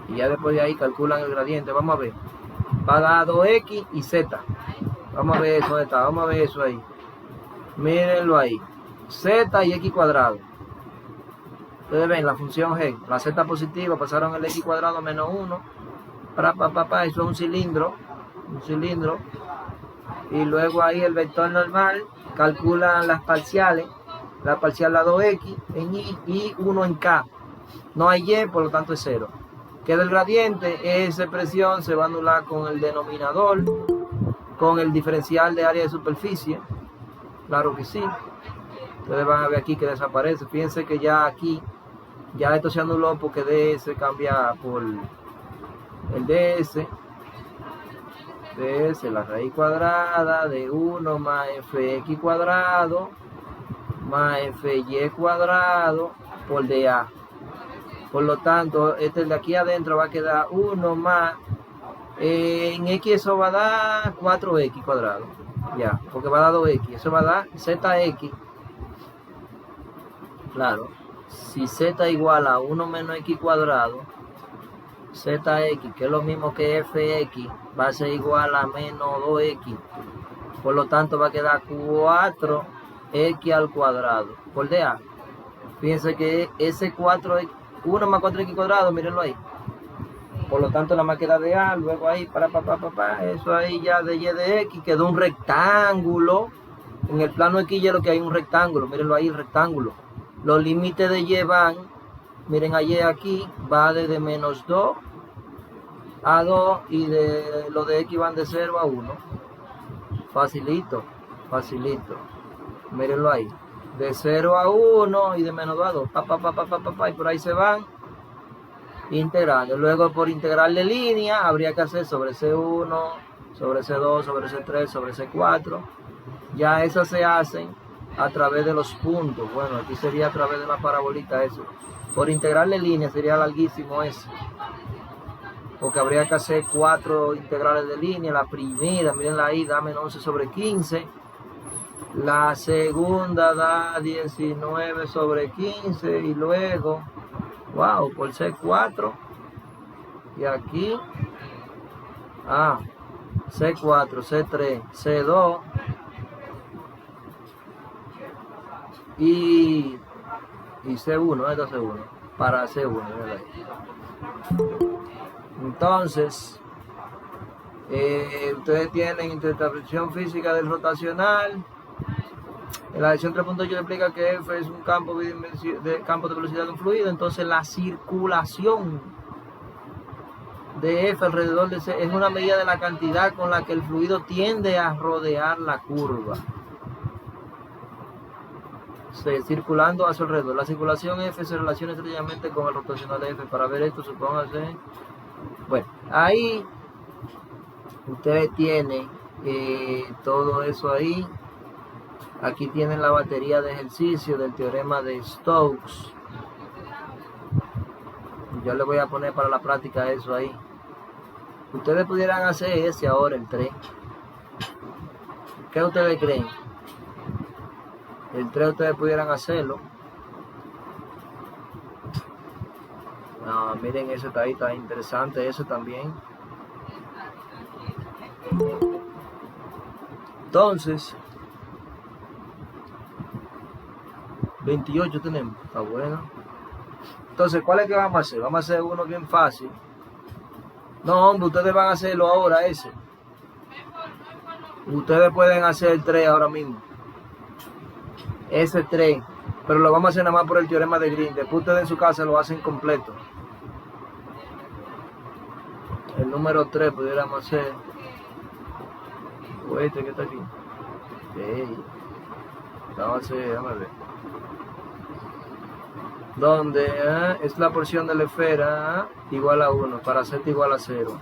Y ya después de ahí calculan el gradiente. Vamos a ver. Va a dar 2X y Z. Vamos a ver eso. ¿Dónde está? Vamos a ver eso ahí. Mírenlo ahí. Z y X cuadrado. Ustedes ven la función G. La Z positiva pasaron el X cuadrado menos 1. Eso es un cilindro. Y luego ahí el vector normal. Calculan las parciales. La parcial da 2X en Y y 1 en K. No hay Y, por lo tanto es 0. Queda el gradiente, esa expresión se va a anular con el denominador, con el diferencial de área de superficie. Claro que sí. Ustedes van a ver aquí que desaparece. Fíjense que ya aquí, ya esto se anuló porque ds cambia por el ds. ds, la raíz cuadrada de 1 más fx cuadrado más fy cuadrado por dA. Por lo tanto, este de aquí adentro va a quedar 1 más, en X eso va a dar 4X cuadrado. Ya, porque va a dar 2X. Eso va a dar ZX. Claro, si Z igual a 1 menos X cuadrado, ZX, que es lo mismo que FX, va a ser igual a menos 2X. Por lo tanto, va a quedar 4X al cuadrado. Por dA. Fíjense que ese 4X, 1 más 4X cuadrado, mírenlo ahí. Por lo tanto, la más queda de A, luego ahí, eso ahí ya de Y de X, quedó un rectángulo. En el plano X ya lo que hay un rectángulo, mírenlo ahí, el rectángulo. Los límites de Y van, miren a Y aquí, va desde menos 2 a 2 y de los de X van de 0 a 1. Facilito. Mírenlo ahí. De 0 a 1 y de menos 2 a 2. Y por ahí se van integrando. Luego por integral de línea habría que hacer sobre C1, sobre C2, sobre C3, sobre C4. Ya esas se hacen a través de los puntos. Bueno, aquí sería a través de la parabolita eso. Por integral de línea sería larguísimo eso. Porque habría que hacer 4 integrales de línea. La primera, mírenla ahí, da menos 11 sobre 15. La segunda da 19 sobre 15 y luego, wow, por C4 y aquí, C4, C3, C2 y C1, esto es C1, para C1, ¿verdad? Entonces, ustedes tienen interpretación física del rotacional. En la lección 3.8 explica que F es un campo de velocidad de un fluido. Entonces la circulación de F alrededor de C es una medida de la cantidad con la que el fluido tiende a rodear la curva, circulando a su alrededor. La circulación F se relaciona estrechamente con el rotacional F. Para ver esto, supóngase, bueno, ahí ustedes tienen todo eso ahí. Aquí tienen la batería de ejercicio del teorema de Stokes. Yo le voy a poner para la práctica eso ahí. Ustedes pudieran hacer ese ahora, el 3. ¿Qué ustedes creen? El 3 ustedes pudieran hacerlo. No, miren, ese está ahí, está interesante ese también. Entonces, 28 tenemos. Está bueno. Entonces, ¿cuál es que vamos a hacer? Vamos a hacer uno bien fácil. No, hombre, ustedes van a hacerlo ahora ese. Ustedes pueden hacer el 3 ahora mismo. Ese 3. Pero lo vamos a hacer nada más por el teorema de Green. Después ustedes en su casa lo hacen completo. El número 3 pudiéramos hacer. O este que está aquí. Vamos a hacer, déjame ver. Donde es la porción de la esfera igual a 1 para z igual a 0.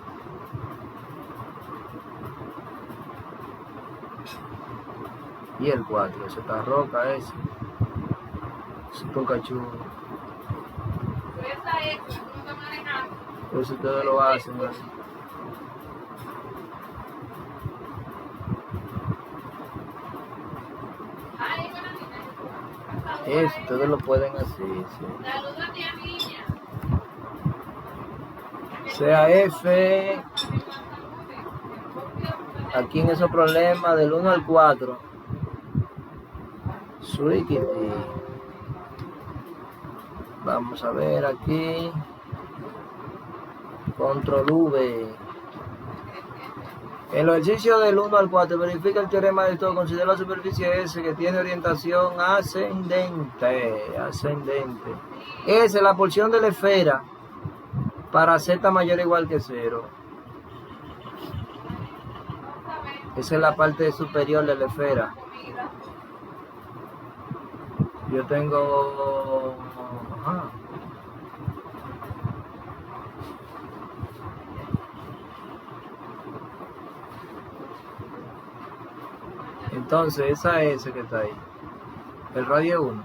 Y el 4, ese está roca ese. Es un cachudo. Eso ustedes lo hacen, ¿no? Eso ustedes lo pueden hacer, sí. Sea F. Aquí en esos problemas del 1 al 4. Suikiti. Vamos a ver aquí. Control V. En los ejercicios del 1 al 4, verifica el teorema de todo. Considera la superficie S que tiene orientación ascendente. S es la porción de la esfera para z mayor o igual que 0. Esa es la parte superior de la esfera. Yo tengo... Entonces, esa S que está ahí, el radio 1.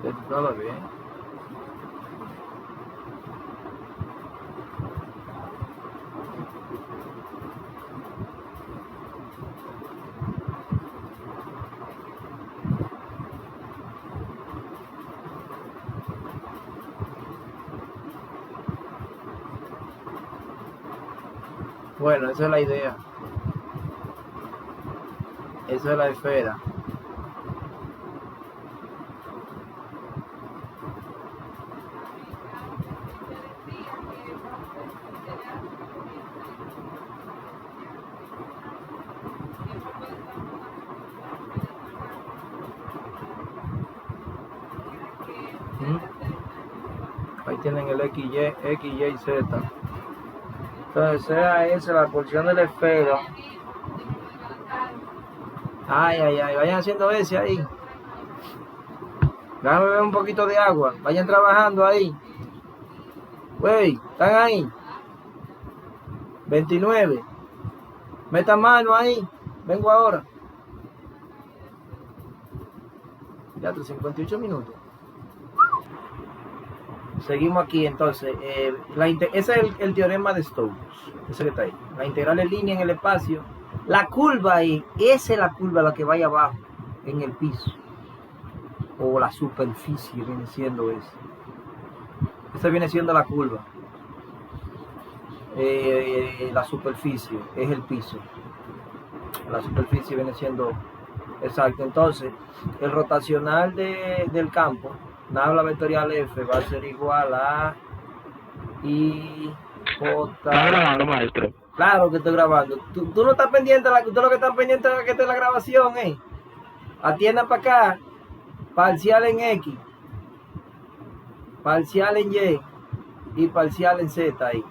Esto estaba bien. Bueno, esa es la idea. Esa es la esfera. Ahí tienen el X, Y, Z. Entonces sea esa la porción de la esfera. Ay, vayan haciendo ese ahí. Déjame beber un poquito de agua. Vayan trabajando ahí. Wey, ¿están ahí? 29. Meta mano ahí. Vengo ahora. Ya, 58 minutos. Seguimos aquí entonces. Ese es el teorema de Stokes. Ese que está ahí. La integral en línea en el espacio. La curva ahí. Esa es la curva la que vaya abajo. En el piso. O la superficie viene siendo esa. Esa viene siendo la curva. La superficie es el piso. La superficie viene siendo... Exacto. Entonces, el rotacional del campo, nabla vectorial F va a ser igual a I, J. ¿Está grabando, maestro? Claro que estoy grabando. Tú no estás pendiente, tú lo que estás pendiente es que esté la grabación, Atienda para acá. Parcial en X, parcial en Y y parcial en Z ahí.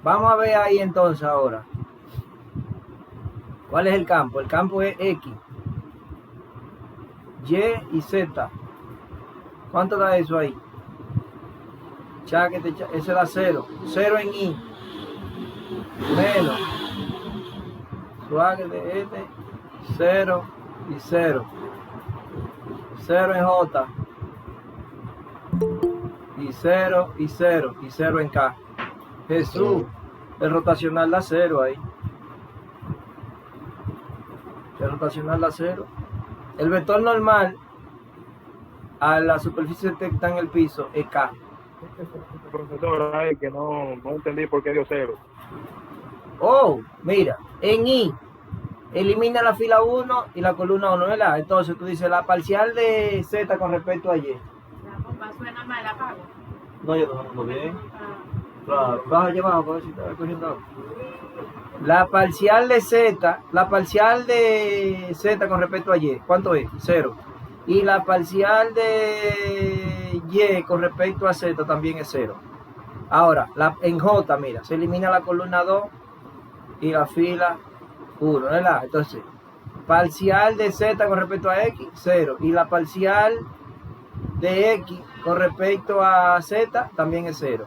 Vamos a ver ahí entonces ahora. ¿Cuál es el campo? El campo es X, Y y Z. ¿Cuánto da eso ahí? Ese da 0. 0 en I. Menos. Suave de este. 0 y 0. 0 en J. Y 0 y 0. Y 0 en K. Jesús. El rotacional da 0 ahí. El rotacional da 0. El vector normal a la superficie que está en el piso es K. Profesor, ay, que no entendí por qué dio cero. Oh, mira, en I, elimina la fila 1 y la columna 1, ¿verdad? Entonces tú dices la parcial de Z con respecto a Y. La bomba suena mal, la apago. No, yo no bien. Claro, baja allá abajo para ver si está cogiendo agua. La parcial de Z con respecto a Y, ¿cuánto es? 0. Y la parcial de Y con respecto a Z también es 0. Ahora, en J, mira, se elimina la columna 2 y la fila 1, ¿verdad? Entonces, parcial de Z con respecto a X, 0. Y la parcial de X con respecto a Z también es 0.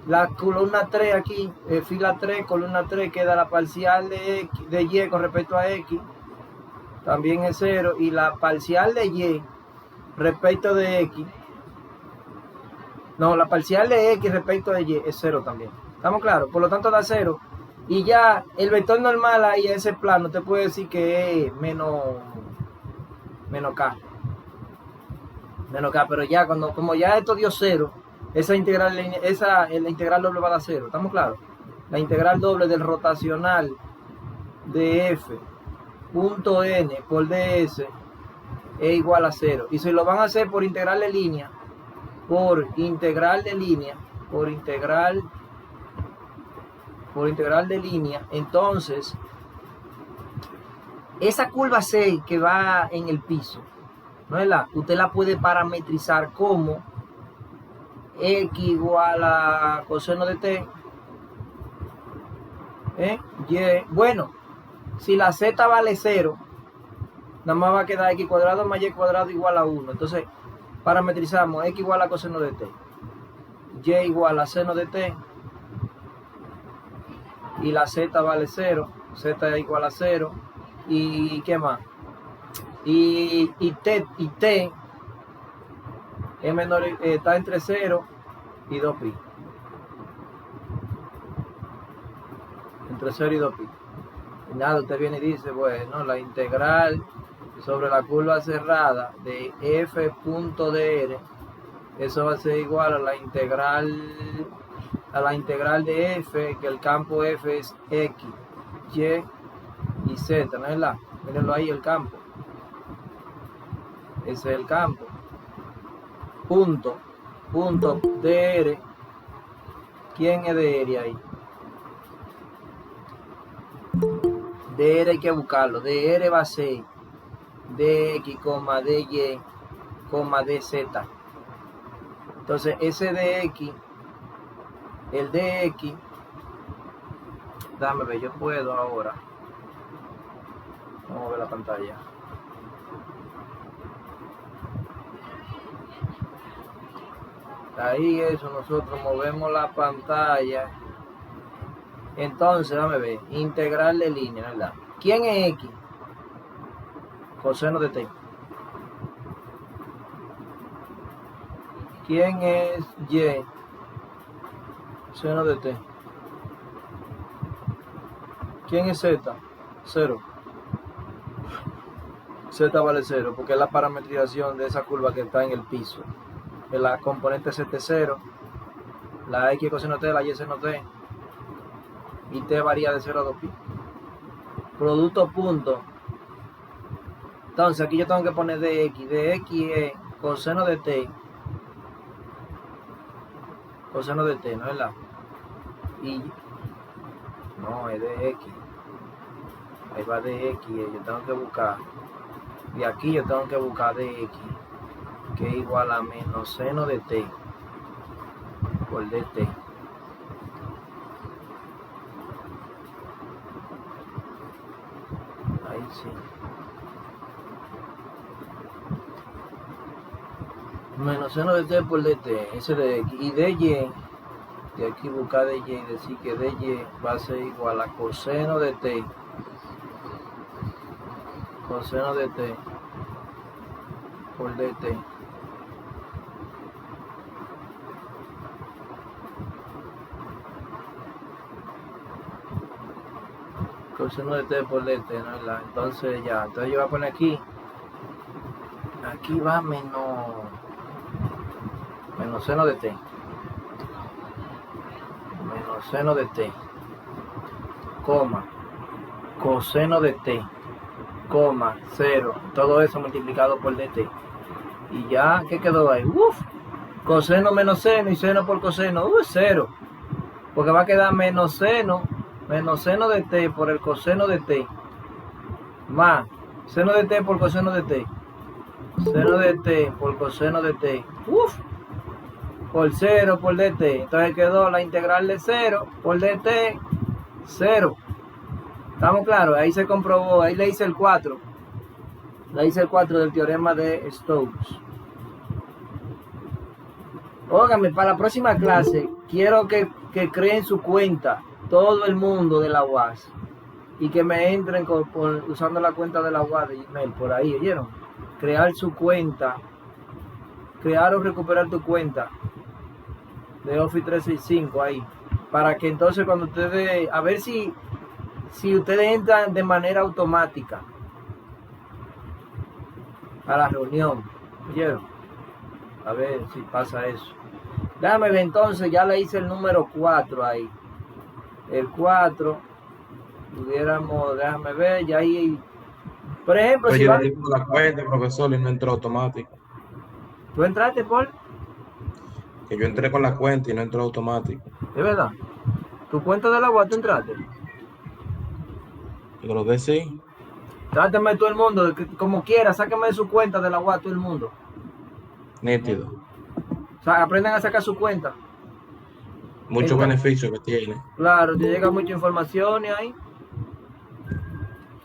La columna 3 aquí, fila 3, columna 3, queda la parcial de Y con respecto a X, también es 0. Y la parcial de Y respecto de X, no, la parcial de X respecto de Y es 0 también. ¿Estamos claros? Por lo tanto da 0. Y ya el vector normal ahí, ese plano, te puede decir que es menos K. Menos K, pero ya como ya esto dio 0, la integral doble va a dar 0. ¿Estamos claros? La integral doble del rotacional de f punto n por ds es igual a 0. Y si lo van a hacer por integral de línea, por integral de línea, entonces esa curva C que va en el piso, ¿no es la? Usted la puede parametrizar como x igual a coseno de t, y, bueno, si la z vale 0, nada más va a quedar x cuadrado más y cuadrado igual a 1. Entonces parametrizamos x igual a coseno de t, y igual a seno de t, y la z vale 0, z es igual a 0, y ¿qué más? Y t es menor, está entre 0 y 2pi. Entre 0 y 2pi. Y nada, usted viene y dice, bueno, la integral sobre la curva cerrada de f.dr, eso va a ser igual a la integral de f, que el campo f es x, y y z, ¿no es verdad? Mírenlo ahí, el campo. Ese es el campo. Punto dr. ¿Quién es dr ahí? dr hay que buscarlo. dr va a ser dx, dy, dz. Entonces ese dx, el dx, dame ver, yo puedo ahora. Vamos a ver la pantalla. Ahí eso, nosotros movemos la pantalla. Entonces, dame ver, integral de línea, ¿verdad? ¿Quién es x? Coseno de t. ¿Quién es y? Seno de t. ¿Quién es z? 0. Z vale 0, porque es la parametrización de esa curva que está en el piso. En la componente z es 0, la x coseno t, la y seno t, y t varía de 0 a 2pi. Producto punto. Entonces aquí yo tengo que poner dx es coseno de t, ¿no es verdad? Y no, es dx, ahí va dx, yo tengo que buscar, y aquí yo tengo que buscar dx, que es igual a menos seno de t por dt. Ahí sí. Menos seno de t por dt, ese de x. Y dy, de aquí buscar dy y decir que dy va a ser igual a coseno de t. Coseno de t por dt. Coseno de t por dt, ¿no? Entonces ya, entonces yo voy a poner aquí va menos seno de t. menos seno de t, coma, coseno de t, coma, 0. Todo eso multiplicado por dt. Y ya, ¿qué quedó ahí? Coseno menos seno y seno por coseno, 0. Porque va a quedar menos seno de t por el coseno de t, más seno de t por coseno de t, seno de t por coseno de t, por 0 por dt. Entonces quedó la integral de 0 por dt, 0. ¿Estamos claros? Ahí se comprobó, ahí le hice el 4. Le hice el 4 del teorema de Stokes. Óigame, para la próxima clase quiero que creen su cuenta todo el mundo de la UAS y que me entren usando la cuenta de la UAS de Gmail por ahí, ¿oyeron? Crear su cuenta, crear o recuperar tu cuenta de Office 365 ahí, para que entonces cuando ustedes, a ver si ustedes entran de manera automática a la reunión, ¿oyeron? A ver si pasa eso. Déjame ver, entonces ya le hice el número 4 ahí. El 4, pudiéramos, déjame ver, ya ahí. Por ejemplo, Oye, si yo va, le digo la cuenta, profesor, y no entró automático. ¿tú entraste, Paul? Que yo entré con la cuenta y no entró automático. ¿De verdad? ¿Tu cuenta de la UAS tú entraste? Yo creo que sí. Trátame todo el mundo, como quiera, sáqueme de su cuenta de la UAS todo el mundo. Nítido. O sea, aprendan a sacar su cuenta. Muchos beneficios que tiene. Claro, te llega mucha información y ahí.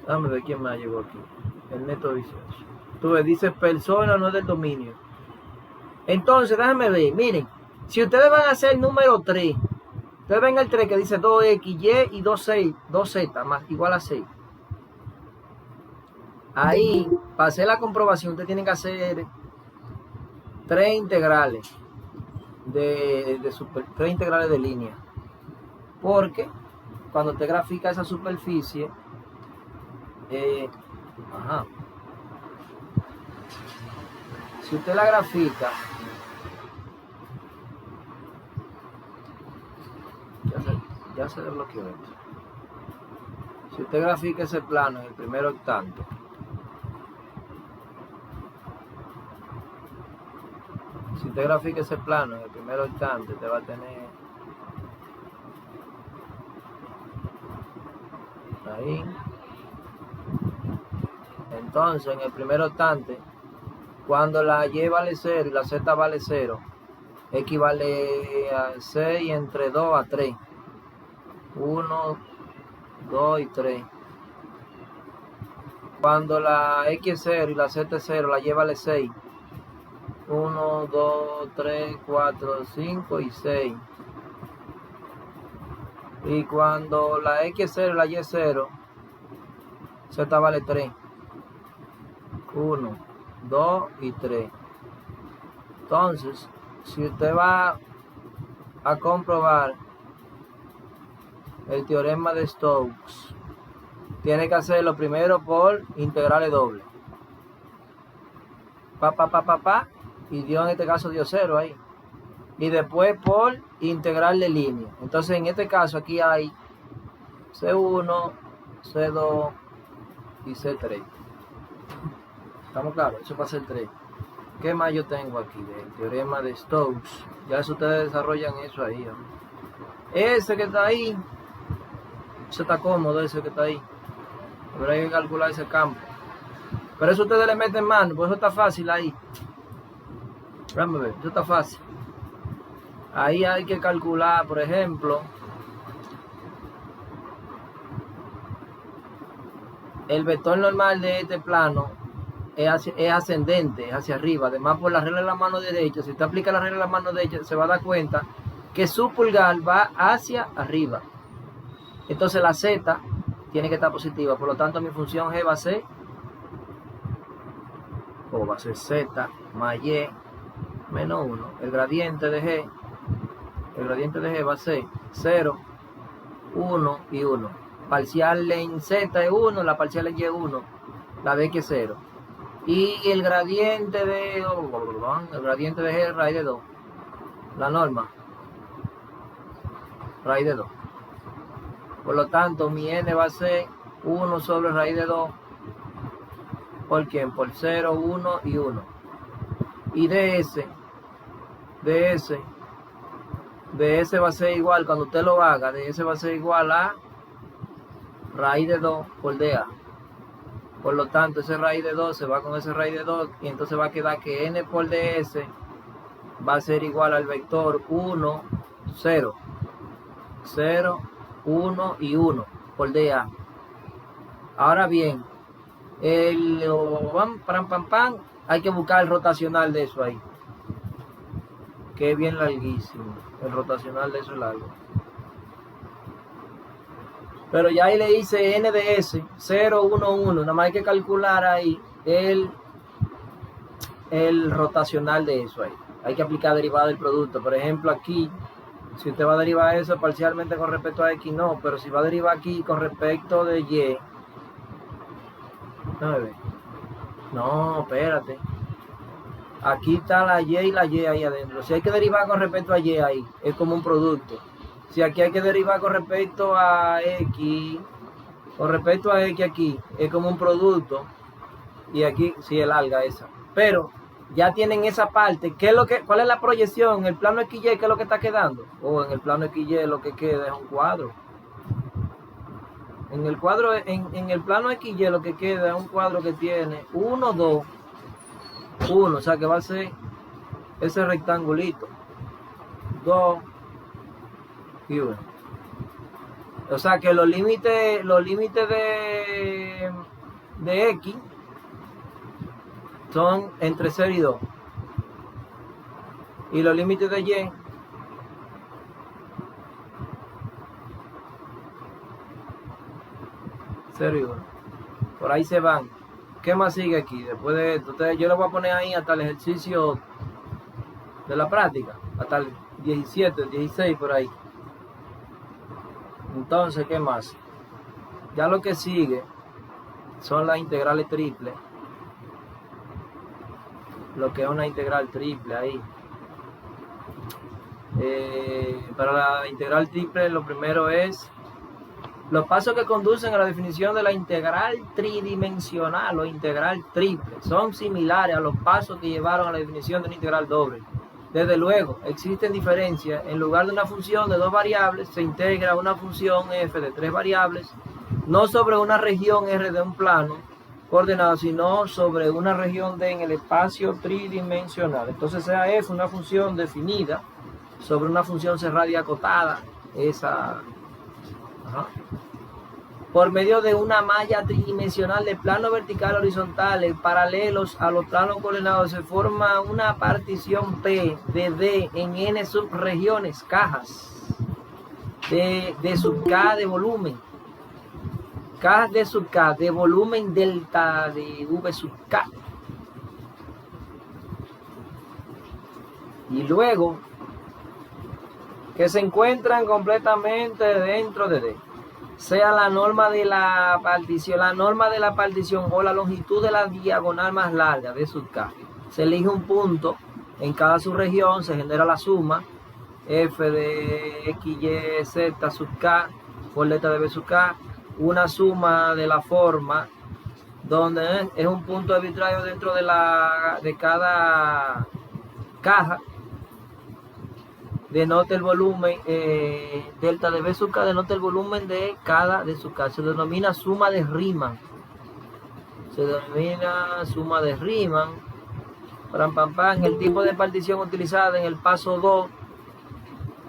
Déjame ver quién me llegó aquí. El Neto 18. Tú ves, dice persona, no es del dominio. Entonces, déjame ver, miren. Si ustedes van a hacer el número 3, ustedes ven el 3 que dice 2xy y 2z más igual a 6. Ahí, para hacer la comprobación, ustedes tienen que hacer 3 integrales. Tres integrales de línea, porque cuando te grafica esa superficie, si usted la grafica, ya se desbloqueó esto. Si usted grafica ese plano en el primer octante, si usted grafica ese plano en el primer octante, te va a tener ahí. Entonces, en el primer octante, cuando la y vale 0 y la z vale 0, x vale a 6 entre 2 a 3. 1, 2 y 3. Cuando la x es 0 y la z es 0, la y vale 6. 1, 2, 3, 4, 5 y 6. Y cuando la x es 0 y la y es 0, z vale 3. 1, 2 y 3. Entonces, si usted va a comprobar el teorema de Stokes, tiene que hacerlo primero por integrales dobles. Y dio, en este caso dio 0 ahí. Y después por integral de línea. Entonces en este caso aquí hay C1, C2 y C3. ¿Estamos claros? Eso va a ser 3. ¿Qué más yo tengo aquí del teorema de Stokes? Ya eso ustedes desarrollan eso ahí, ¿no? Ese que está ahí, ese está cómodo, ese que está ahí. Pero hay que calcular ese campo. Pero eso ustedes le meten mano, pues eso está fácil ahí. Déjame ver, eso está fácil. Ahí hay que calcular, por ejemplo, el vector normal de este plano es ascendente, es hacia arriba. Además, por la regla de la mano derecha, si usted aplica la regla de la mano derecha, se va a dar cuenta que su pulgar va hacia arriba. Entonces la Z tiene que estar positiva. Por lo tanto, mi función G va a ser, va a ser Z más Y menos 1. El gradiente de G va a ser 0, 1 y 1. Parcial en Z es 1, la parcial en Y es 1, la de X es 0. Y el gradiente de G es raíz de 2. La norma. raíz de 2. Por lo tanto, mi n va a ser 1 sobre raíz de 2. ¿Por quién? Por 0, 1 y 1. Y ds va a ser igual, cuando usted lo haga, ds va a ser igual a raíz de 2 por dA. Por lo tanto, ese raíz de 2 se va con ese raíz de 2 y entonces va a quedar que n por ds va a ser igual al vector 1, 0, 0, 1 y 1 por dA. Ahora bien, hay que buscar el rotacional de eso ahí, que es bien larguísimo. El rotacional de eso es largo. Pero ya ahí le hice n de s, 0, 1, 1. Nada más hay que calcular ahí el rotacional de eso ahí. Hay que aplicar derivada del producto. Por ejemplo, aquí, si usted va a derivar eso parcialmente con respecto a x, no. Pero si va a derivar aquí con respecto de y. No, espérate. Aquí está la y ahí adentro. Si hay que derivar con respecto a y ahí, es como un producto. Si aquí hay que derivar con respecto a x, aquí, es como un producto. Y aquí sí es larga esa. Pero ya tienen esa parte. ¿Cuál es la proyección? El plano XY, ¿qué es lo que está quedando? O en el plano XY lo que queda es un cuadro. En el cuadro, en el plano XY lo que queda es un cuadro que tiene 1, 2, 1. O sea que va a ser ese rectangulito. 2 y 1. O sea que los límites de X son entre 0 y 2. Y los límites de Y cero y 1. Por ahí se van. ¿Qué más sigue aquí? Después de esto, yo le voy a poner ahí hasta el ejercicio de la práctica. Hasta el 17, el 16 por ahí. Entonces, ¿qué más? Ya lo que sigue son las integrales triples. Lo que es una integral triple ahí. Para la integral triple, lo primero es los pasos que conducen a la definición de la integral tridimensional o integral triple. Son similares a los pasos que llevaron a la definición de una integral doble. Desde luego, existen diferencias. En lugar de una función de 2 variables, se integra una función f de 3 variables, no sobre una región R de un plano coordenado, sino sobre una región D en el espacio tridimensional. Entonces, sea f una función definida sobre una función cerrada y acotada, por medio de una malla tridimensional de plano vertical horizontales paralelos a los planos coordenados, se forma una partición P de D en n subregiones, cajas de sub K de volumen, cajas de sub K de volumen delta de V sub K. Y luego que se encuentran completamente dentro de D, sea la norma de la partición o la longitud de la diagonal más larga de sub K. Se elige un punto en cada subregión, se genera la suma f de x, y, z sub K por delta de b sub K, una suma de la forma donde es un punto arbitrario dentro de cada caja. Denota el volumen, delta de B sub K denota el volumen de cada de sub K. Se denomina suma de Riemann. El tipo de partición utilizada en el paso 2,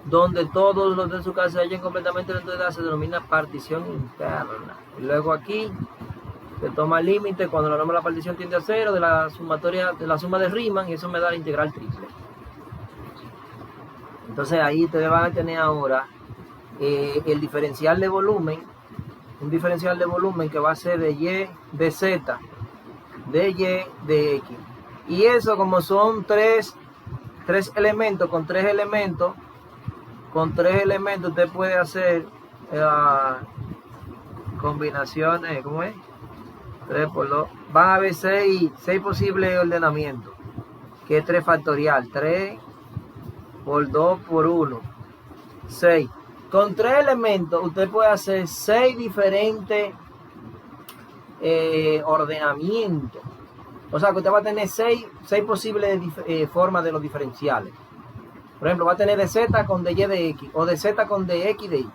donde todos los de sub K se hallan completamente dentro de la, se denomina partición interna. Y luego aquí se toma el límite cuando la norma de la partición tiende a 0 de la suma de Riemann, y eso me da la integral triple. Entonces ahí ustedes van a tener ahora el diferencial de volumen, un diferencial de volumen que va a ser de Y, de Z, de Y, de X. Y eso, como son tres elementos, con tres elementos, usted puede hacer combinaciones, ¿cómo es? 3 por 2. Van a haber 6 posibles ordenamientos, que es 3 factorial, 3 por 2 por 1, 6. Con 3 elementos usted puede hacer 6 diferentes ordenamientos. O sea que usted va a tener 6 posibles formas de los diferenciales. Por ejemplo, va a tener de Z con de Y de X o de Z con de X de Y.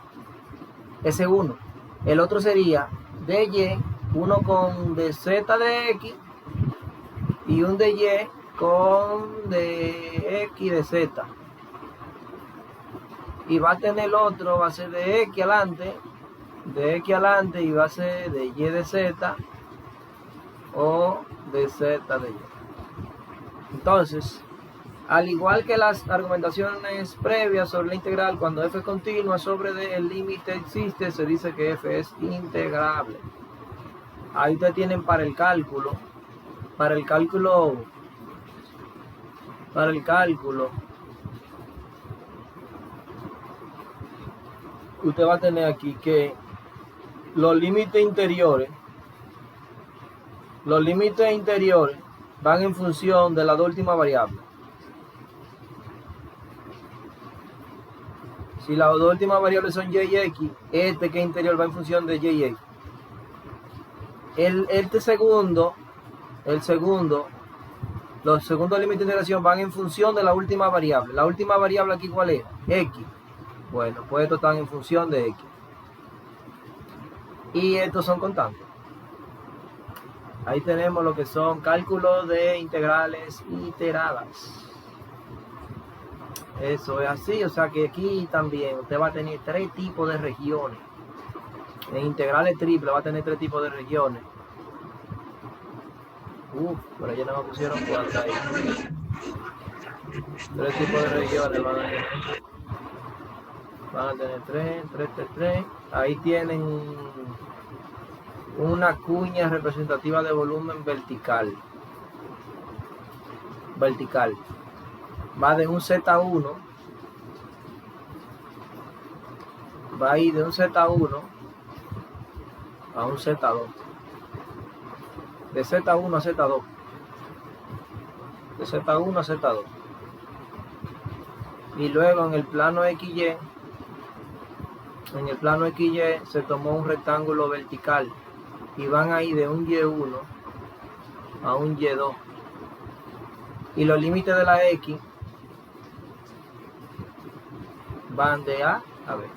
Ese es uno. El otro sería de Y, uno con de Z de X y un de Y con de X de Z. Y va a tener el otro, va a ser de X adelante y va a ser de Y de Z o de Z de Y. Entonces, al igual que las argumentaciones previas sobre la integral, cuando f continua sobre el límite existe, se dice que f es integrable. Ahí ustedes tienen para el cálculo, usted va a tener aquí que los límites interiores van en función de las dos últimas variables. Si las dos últimas variables son y y x, este que es interior va en función de y y x. Los segundos límites de integración van en función de la última variable. La última variable aquí, ¿cuál es? X. Bueno, pues estos están en función de X. Y estos son constantes. Ahí tenemos lo que son cálculos de integrales iteradas. Eso es así, o sea que aquí también usted va a tener 3 tipos de regiones. En integrales triples va a tener 3 tipos de regiones. Por allá no me pusieron 4 ahí. 3 tipos de regiones van a tener 3. Ahí tienen una cuña representativa de volumen vertical. Va de un Z1, va a ir de un Z1 a un Z2, de Z1 a Z2, de Z1 a Z2, y luego en el plano XY, se tomó un rectángulo vertical y van ahí de un Y1 a un Y2, y los límites de la X van de A a B.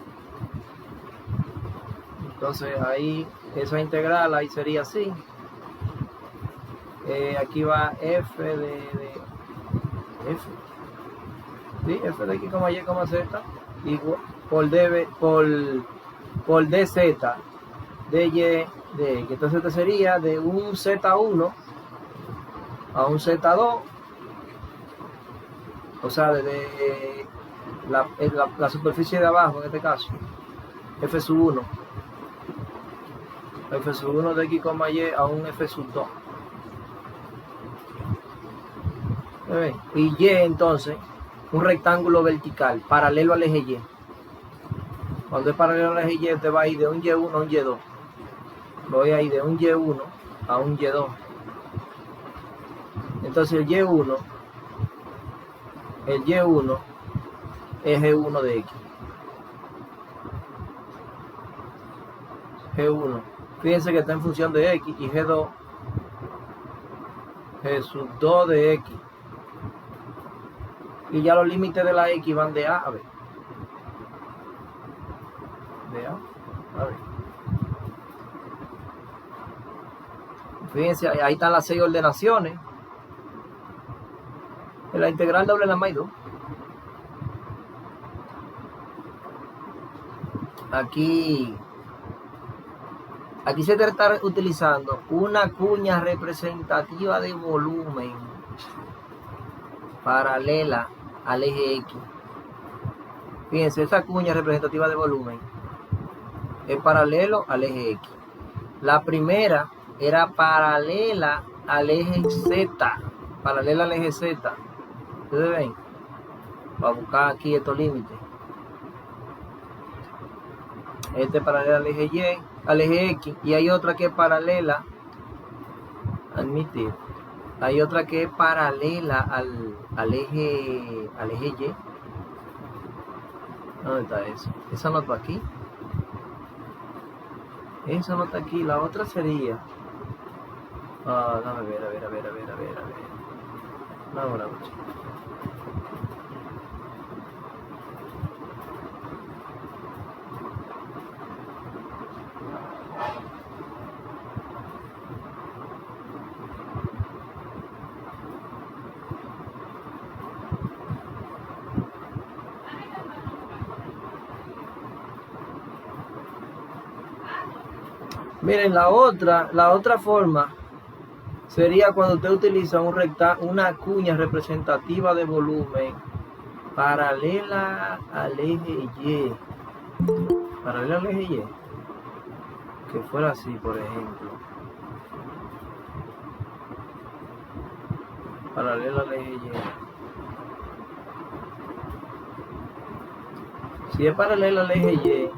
Entonces ahí esa integral ahí sería así. Aquí va f de f. ¿Sí? F de x, y, z igual por dz de y de x. Entonces este sería de un z1 a un z2. O sea, desde la superficie de abajo, en este caso, f sub 1 de x, y a un f sub 2. Y y entonces, un rectángulo vertical, paralelo al eje y. Cuando es paralelo al eje y, te va a ir de un y1 a un y2. Voy a ir de un y1 a un y2. Entonces el y1 es G1 de X. G1. Fíjense que está en función de X, y G2 G sub 2 de X. Y ya los límites de la X van de A a B. De A a B. Fíjense, ahí están las 6 ordenaciones. En la integral doble la más 2. Aquí se está utilizando una cuña representativa de volumen paralela al eje X. Fíjense, esa cuña representativa de volumen es paralelo al eje X. La primera era paralela al eje Z. Ustedes ven, para buscar aquí estos límites. Este es paralela al eje Y, al eje X, y hay otra que es paralela, admitir, hay otra que es paralela al eje Y. ¿Dónde está eso? Esa no está aquí. Eso no está aquí. La otra sería. Déjame ver, a ver. No, no. Miren, la otra forma sería cuando usted utiliza una cuña representativa de volumen paralela al eje Y. Paralela al eje Y. Que fuera así, por ejemplo. Paralela al eje Y. Si es paralela al eje Y,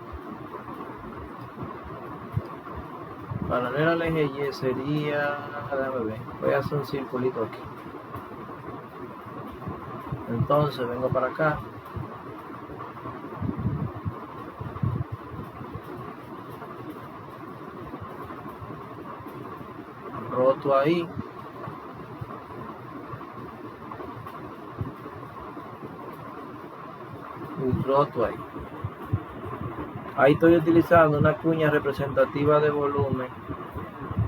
paralela al eje Y sería, déjame ver, voy a hacer un circulito aquí. Entonces vengo para acá. Roto ahí. Y roto ahí. Ahí estoy utilizando una cuña representativa de volumen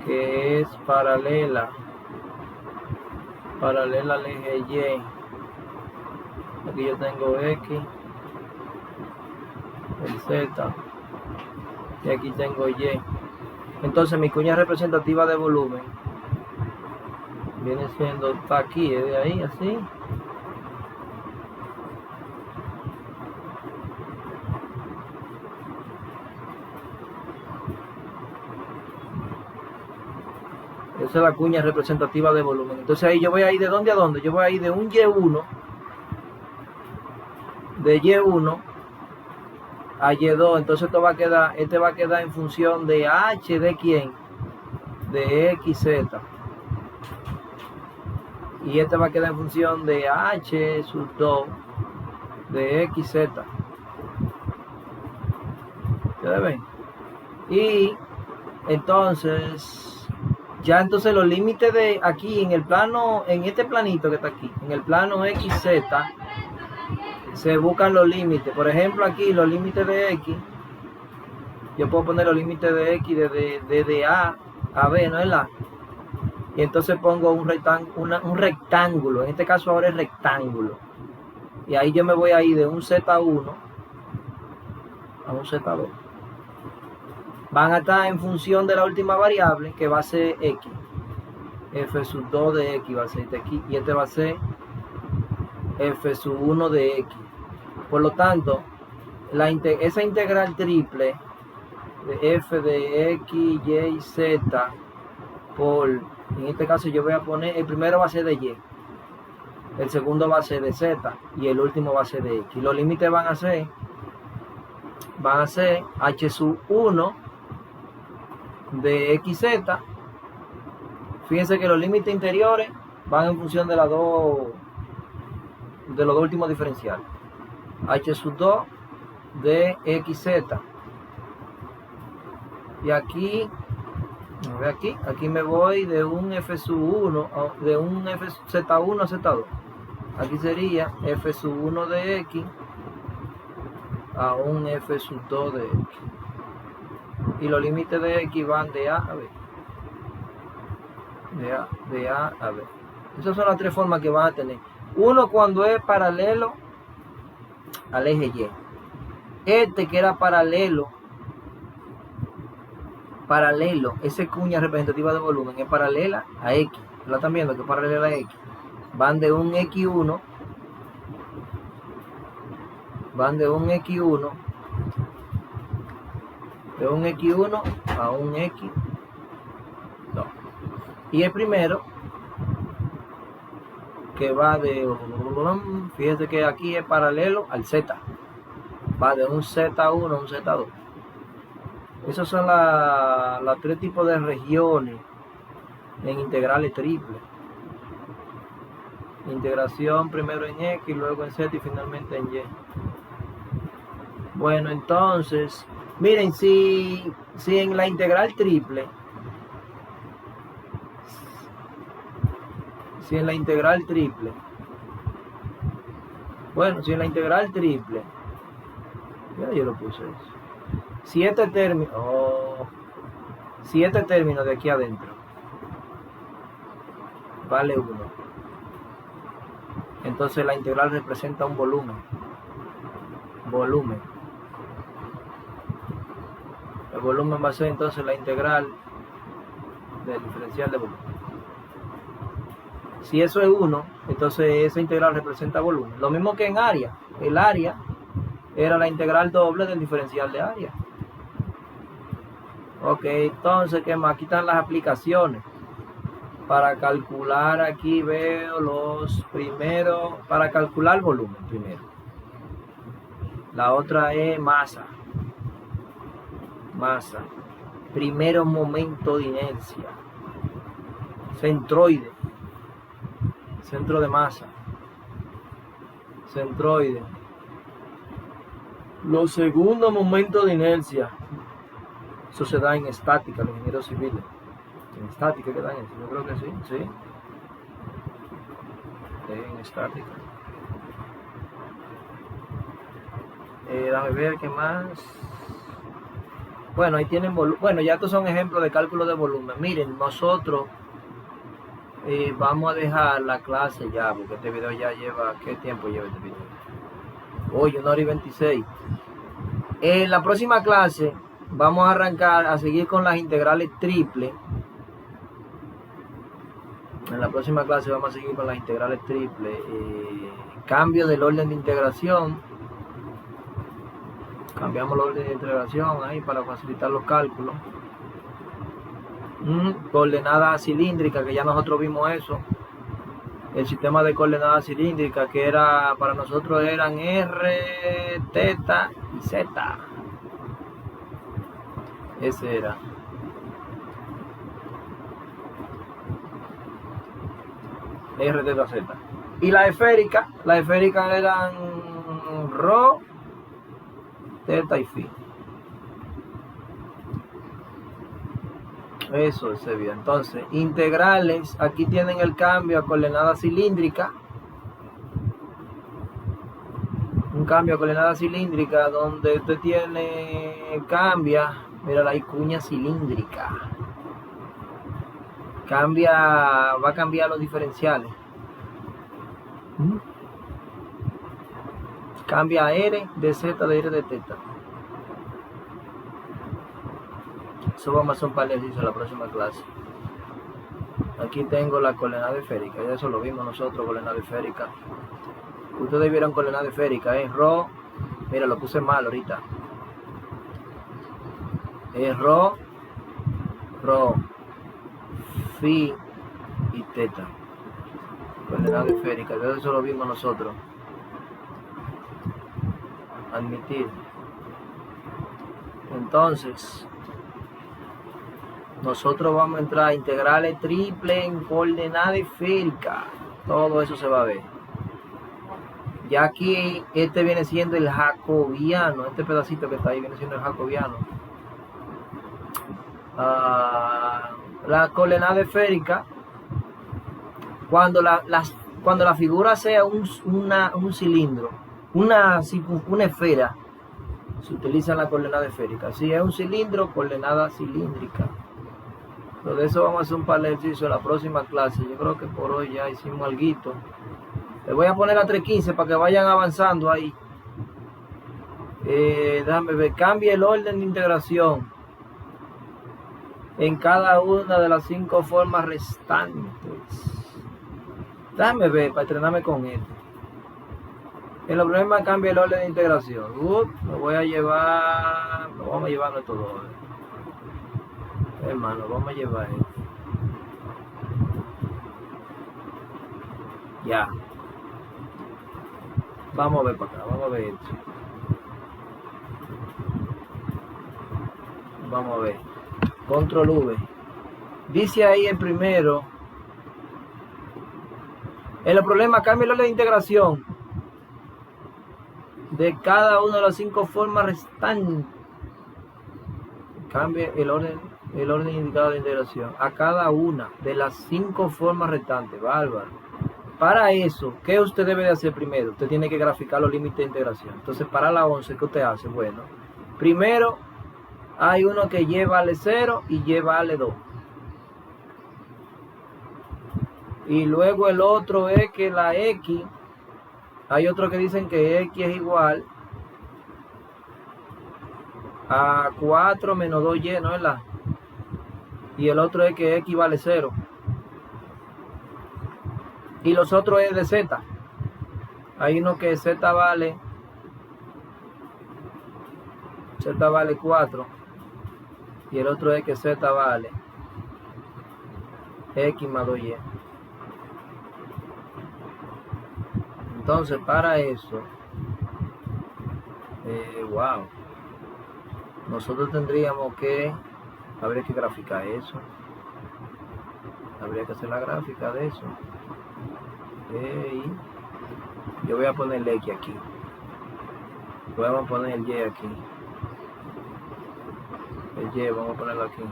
que es paralela al eje Y. Aquí yo tengo X, el Z, y aquí tengo Y. Entonces mi cuña representativa de volumen viene siendo, está aquí, es de ahí, así. Esa es la cuña representativa de volumen. Entonces ahí yo voy a ir de dónde a dónde. Yo voy a ir de un Y1, de Y1 a Y2. Entonces esto va a quedar, este va a quedar en función de H de quién, de XZ. Y este va a quedar en función de H sub 2 de XZ. ¿Ustedes ven? Y entonces ya entonces los límites de aquí en el plano, en este planito que está aquí, en el plano XZ, se buscan los límites. Por ejemplo, aquí los límites de X, yo puedo poner los límites de X desde A a B, ¿no es la? Y entonces pongo un rectángulo, en este caso ahora es rectángulo. Y ahí yo me voy a ir de un Z1 a un Z2. Van a estar en función de la última variable, que va a ser X. F sub 2 de X va a ser este aquí, y este va a ser F sub 1 de X. Por lo tanto, esa integral triple de F de X, Y, Z, por, en este caso yo voy a poner, el primero va a ser de Y, el segundo va a ser de Z, y el último va a ser de X. Los límites van a ser H sub 1 de XZ. Fíjense que los límites interiores van en función de los dos últimos diferenciales. H sub 2 de XZ. Y aquí me voy de un F sub 1, de un Z1 a Z2. Aquí sería F sub 1 de X a un F sub 2 de X. Y los límites de X van de A a B. De A a B. Esas son las tres formas que van a tener. Uno cuando es paralelo al eje Y. Este que era paralelo, esa cuña representativa de volumen es paralela a X. ¿Lo están viendo? Que es paralela a X. Van de un X1. De un X1 a un X2. Y el primero que va de, fíjense que aquí es paralelo al Z, va de un Z1 a un Z2. Esos son los tres tipos de regiones en integrales triples. Integración primero en X, luego en Z y finalmente en Y. Bueno, entonces, miren, si en la integral triple, si en la integral triple, bueno, si en la integral triple, ya yo lo puse eso. Si este término de aquí adentro vale 1, entonces la integral representa un volumen. El volumen va a ser entonces la integral del diferencial de volumen. Si eso es 1, entonces esa integral representa volumen. Lo mismo que en área. El área era la integral doble del diferencial de área. Ok, entonces, ¿qué más? Aquí están las aplicaciones. Para calcular, aquí veo los primeros, para calcular volumen primero. La otra es masa. Primero momento de inercia. Centroide. Centro de masa. Centroide. Los segundos momentos de inercia. Eso se da en estática, los ingenieros civiles. En estática que dan eso, yo creo que sí. En estática. Déjame ver qué más. Bueno, ahí tienen volumen. Bueno, ya estos son ejemplos de cálculo de volumen. Miren, nosotros vamos a dejar la clase ya, porque este video ya lleva, ¿qué tiempo lleva este video? Hoy 1 hora y 26. En la próxima clase vamos a arrancar a seguir con las integrales triples. En la próxima clase vamos a seguir con las integrales triples. Cambio del orden de integración. Cambiamos el orden de integración ahí para facilitar los cálculos. Coordenadas cilíndricas, que ya nosotros vimos eso. El sistema de coordenadas cilíndricas, que era para nosotros eran R, teta y Z. Ese era. R, teta, Z. Y las esféricas eran Rho, teta y phi. Eso se vio. Entonces, integrales, aquí tienen el cambio a coordenada cilíndrica. Un cambio a coordenada cilíndrica donde usted cambia, mira la cuña cilíndrica. Va a cambiar los diferenciales. Cambia R de Z de R de teta. Eso vamos a hacer un par de ejercicios en la próxima clase. Aquí tengo la coordenada esférica. Ya eso lo vimos nosotros, coordenada esférica. Ustedes vieron coordenada esférica, es Rho. Mira, lo puse mal ahorita. Es Rho, phi y teta. Coordenada esférica. Ya eso lo vimos nosotros. Admitir. Entonces, nosotros vamos a entrar a integrales triple en coordenada esférica. Todo eso se va a ver. Ya aquí este viene siendo el jacobiano. Este pedacito que está ahí viene siendo el jacobiano. La coordenada esférica, cuando la figura sea un cilindro, una esfera, se utiliza la coordenada esférica. Si es un cilindro, coordenada cilíndrica. Pero de eso vamos a hacer un par de ejercicios en la próxima clase. Yo creo que por hoy ya hicimos algo. Les voy a poner a 3.15 para que vayan avanzando ahí. Déjame ver. Cambia el orden de integración en cada una de las 5 formas restantes. Déjame ver para entrenarme con esto. En los problemas cambia el orden de integración. Lo vamos a llevar estos dos. Hermano, vamos a llevar esto. Ya. Vamos a ver para acá, vamos a ver esto. Vamos a ver. Control V. Dice ahí el primero. En los problemas cambia el orden de integración de cada una de las 5 formas restantes. Cambie el orden indicado de integración a cada una de las 5 formas restantes. Bárbaro. Para eso, ¿qué usted debe de hacer primero? Usted tiene que graficar los límites de integración. Entonces, para la 11, ¿qué usted hace? Bueno, primero hay uno que Y vale 0 y Y vale 2. Y luego el otro es que la X, hay otros que dicen que X es igual a 4 menos 2Y, ¿no es verdad? Y el otro es que X vale 0. Y los otros es de Z. Hay uno que Z vale 4. Y el otro es que Z vale X más 2Y. Entonces, para eso, wow, nosotros tendríamos que, habría que graficar eso. Habría que hacer la gráfica de eso. Yo voy a poner el X aquí. Vamos a poner el Y aquí. El Y, vamos a ponerlo aquí.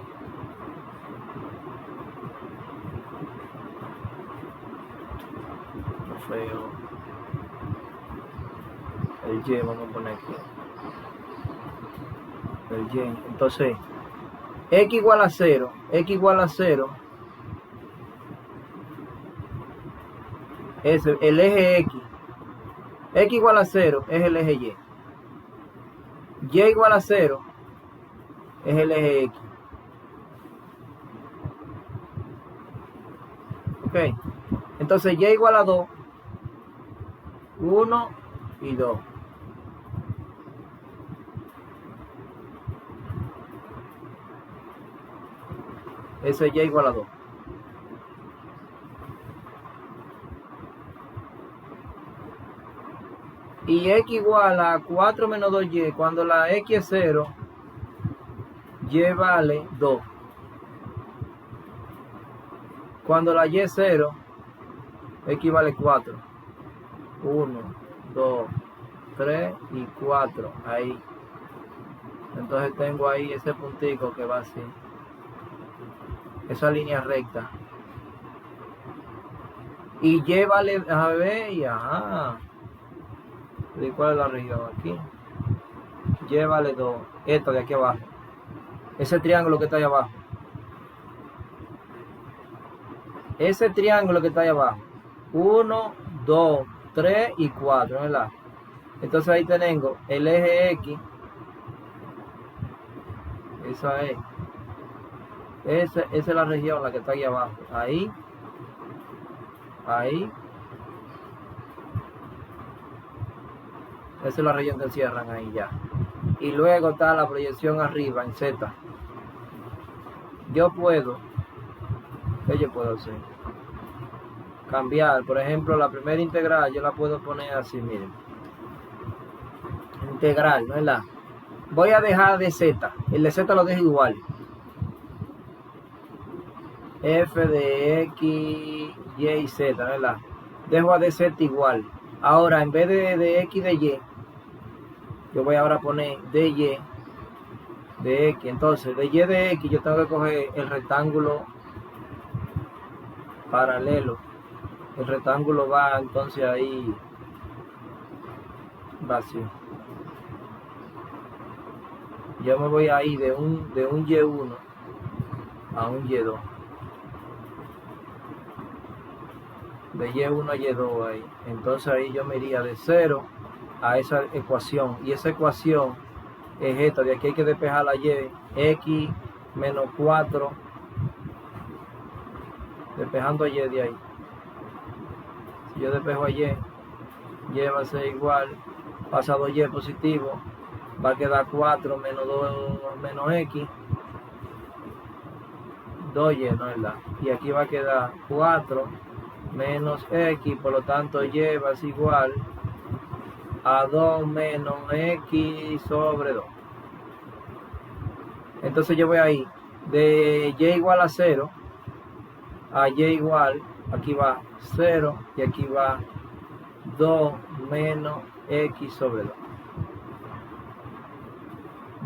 No feo. El Y, vamos a poner aquí. El Y. Entonces, X igual a 0. X igual a 0. Es el eje X. X igual a 0 es el eje Y. Y igual a 0 es el eje X. Ok. Entonces Y igual a 2. 1 y 2. Ese es Y igual a 2. Y X igual a 4 menos 2Y. Cuando la X es 0, Y vale 2. Cuando la Y es 0, X vale 4. 1, 2, 3 y 4. Ahí. Entonces tengo ahí ese puntico que va así. Esa línea recta. Y Y vale, a ver, y ajá. ¿De cuál es la región? Aquí. Y vale 2. Esto de aquí abajo. Ese triángulo que está ahí abajo. Ese triángulo que está ahí abajo. 1, 2, 3 y 4, ¿verdad? Entonces ahí tengo el eje X. Esa es. Esa es la región, la que está ahí abajo. Ahí. Ahí. Esa es la región que cierran ahí ya. Y luego está la proyección arriba en Z. Yo puedo, ¿qué yo puedo hacer? Cambiar, por ejemplo, la primera integral yo la puedo poner así, miren. Integral, ¿no es la? Voy a dejar de Z. El de Z lo dejo igual. F de X, Y y Z, ¿no es la? Dejo a de Z igual. Ahora, en vez de X de Y, yo voy ahora a poner de Y de X. Entonces, de Y de X yo tengo que coger el rectángulo paralelo. El rectángulo va entonces ahí vacío. Yo me voy ahí de un Y1 a un Y2. De Y1 a Y2 ahí. Entonces ahí yo me iría de 0 a esa ecuación. Y esa ecuación es esta. De aquí hay que despejar la Y. X menos 4. Despejando a Y de ahí. Si yo despejo a Y va a ser igual. Pasa 2Y positivo. Va a quedar 4 menos 2 menos X. 2Y, ¿no es verdad? Y aquí va a quedar 4 menos X, por lo tanto Y va a ser igual a 2 menos X sobre 2. Entonces yo voy ahí de Y igual a 0 a Y igual, aquí va 0 y aquí va 2 menos X sobre 2.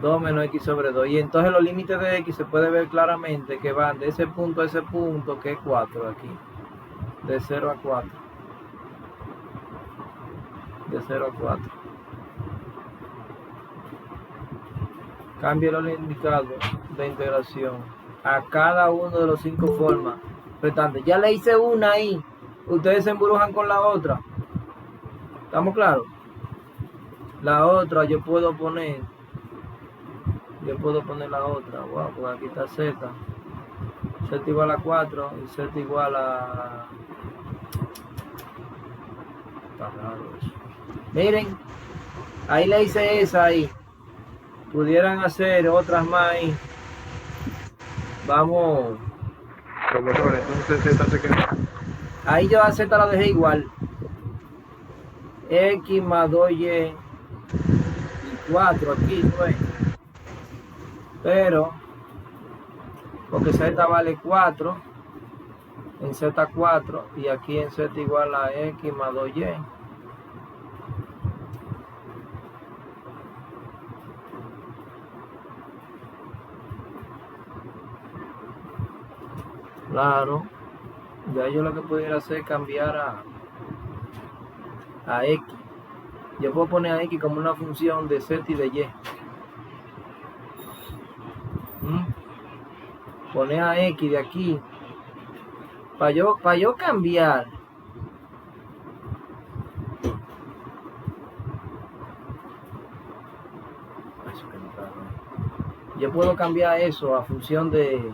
2 menos x sobre 2. Y entonces los límites de x se puede ver claramente que van de ese punto a ese punto, que es 4 aquí. De 0 a 4. De 0 a 4. Cambie los indicados de integración a cada uno de los 5 formas restantes. Ya le hice una ahí. Ustedes se embrujan con la otra. ¿Estamos claros? La otra yo puedo poner la otra. Wow, pues aquí está z. Z igual a 4 y z igual a... Está raro eso. Miren, ahí le hice esa ahí. Pudieran hacer otras más ahí. Vamos. Profesor, entonces Z se queda. Ahí yo a z la dejé igual. X más 2y y 4 aquí, pues. Pero, porque z vale 4 en z4 y aquí en z igual a x más 2y. Claro, ya yo lo que pudiera hacer es cambiar a x. Yo puedo poner a x como una función de z y de y. Poner a x de aquí. Para yo cambiar. Yo puedo cambiar eso a función de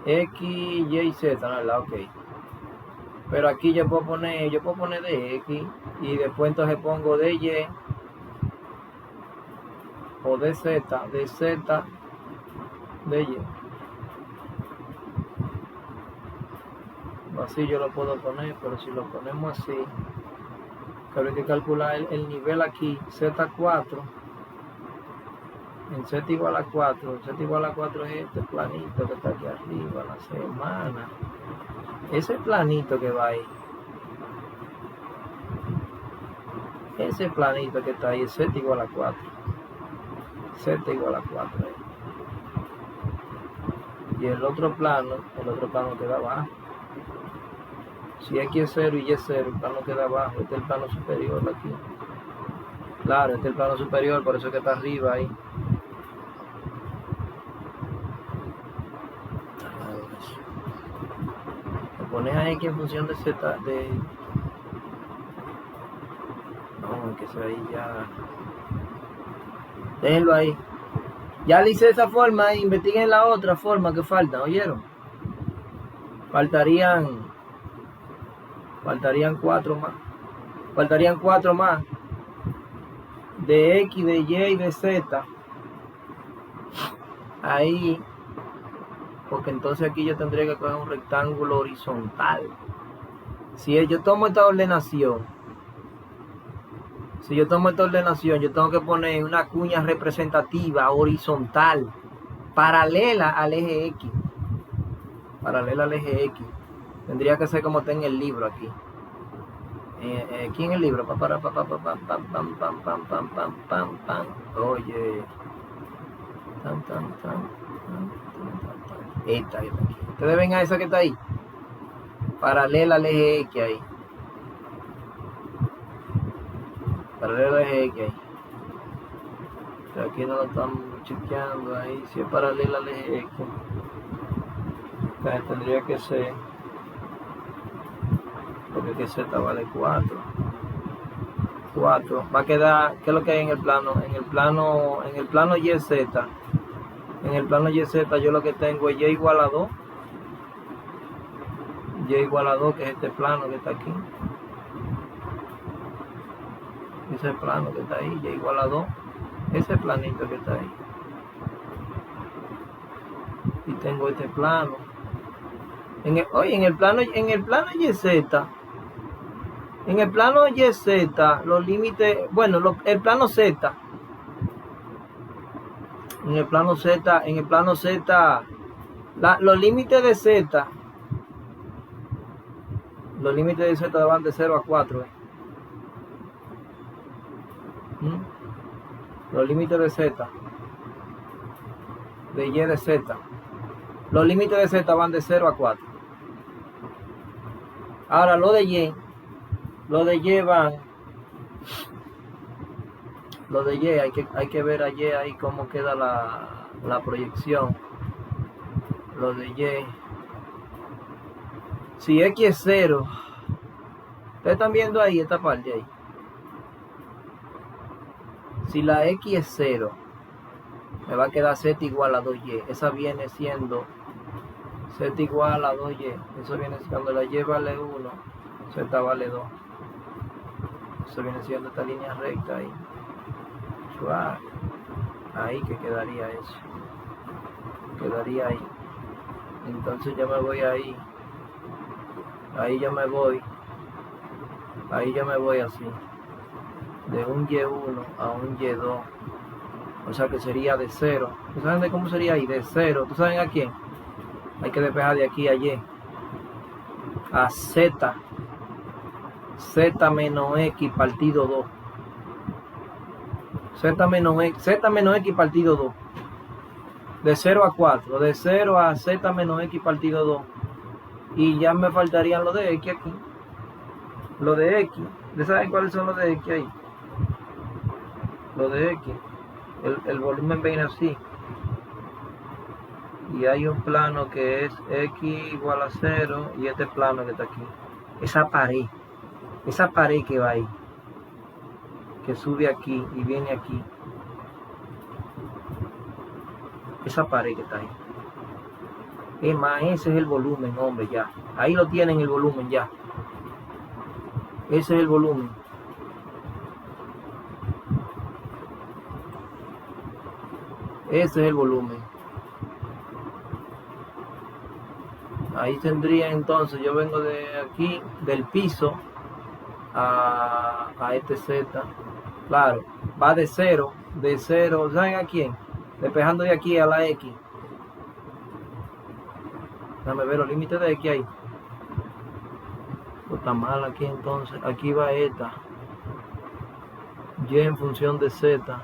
x, y y z, ¿verdad? Ok. Pero aquí yo puedo poner de x y después entonces pongo de y o de z, de y. Así yo lo puedo poner, pero si lo ponemos así, hay que calcular el nivel aquí, z4, en z igual a 4, z igual a 4 es este planito que está aquí arriba, la semana, ese planito que va ahí, ese planito que está ahí, es z igual a 4, z igual a 4, y el otro plano queda abajo. Si x es 0 y y es 0, el plano queda abajo. Este es el plano superior aquí. Claro, este es el plano superior, por eso es que está arriba ahí. Le pones a x en función de z, de... No, es que eso ahí ya... Déjenlo ahí. Ya le hice esa forma, investiguen la otra forma que falta, ¿oyeron? Faltarían 4 más. Faltarían 4 más. De X, de Y y de Z. Ahí. Porque entonces aquí yo tendría que coger un rectángulo horizontal. Si yo tomo esta ordenación. Yo tengo que poner una cuña representativa horizontal. Paralela al eje X. Tendría que ser como está en el libro aquí. Aquí en el libro. Oye. Esta que está aquí. Ustedes ven a esa que está ahí. Paralela al eje X ahí. Paralela al eje X ahí. Pero aquí no lo estamos chequeando ahí. Si es paralela al eje X. Entonces tendría que ser, porque que z vale 4 va a quedar, ¿qué es lo que hay en el plano? En el plano YZ, yo lo que tengo es y igual a 2, que es este plano que está aquí, ese plano que está ahí, y igual a 2, ese planito que está ahí, y tengo este plano. En el plano YZ, los límites, bueno, el plano Z, los límites de Z, van de 0 a 4. Los límites de Z. De Y de Z. Los límites de Z van de 0 a 4. Ahora lo de Y van. Lo de Y, hay que ver a Y ahí cómo queda la proyección. Lo de Y. Si X es 0. Ustedes están viendo ahí esta parte ahí. Si la X es 0, me va a quedar Z igual a 2Y. Esa viene siendo Z igual a 2Y. Eso viene siendo, cuando la Y vale 1, Z vale 2. Eso viene siendo esta línea recta ahí. Suave. Ahí que quedaría eso. Quedaría ahí. Entonces yo me voy ahí. Ahí yo me voy. Ahí yo me voy así. De un Y1 a un Y2. O sea que sería de 0. ¿Ustedes saben de cómo sería ahí? De 0. ¿Tú saben a quién? Hay que despejar de aquí a Y. A Z. Z menos X partido 2. Z menos X partido 2. De 0 a 4. De 0 a Z menos X partido 2. Y ya me faltarían los de X aquí. Los de X. ¿Ustedes saben cuáles son los de X ahí? Los de X. El volumen viene así. Y hay un plano que es X igual a 0. Y este plano que está aquí. Esa pared que va ahí. Que sube aquí y viene aquí. Esa pared que está ahí. Es más, ese es el volumen, hombre, ya. Ahí lo tienen el volumen ya. Ese es el volumen. Ese es el volumen. Ahí tendría entonces, yo vengo de aquí, del piso a este Z. Claro, va de 0, ¿saben a quién? Despejando de aquí a la X. Déjame ver los límites de X ahí. Pues está mal aquí entonces. Aquí va esta. Y en función de Z.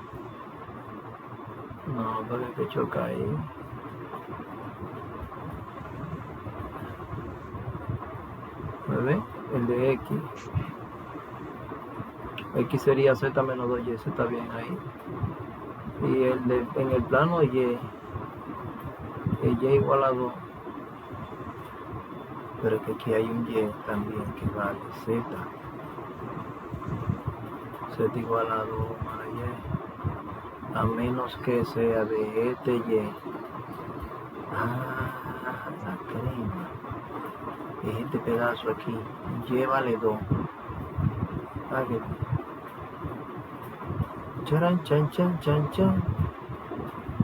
No, pero es que choca ahí. ¿Me ve? El de X. X sería Z menos 2Y. Ese está bien ahí. Y en el plano Y. Y igual a 2. Pero que aquí hay un Y también que vale Z. Z igual a 2 más Y. A menos que sea de este Y. La crema. Es este pedazo aquí. Y vale 2. Charan, chan, chan, chan, chan.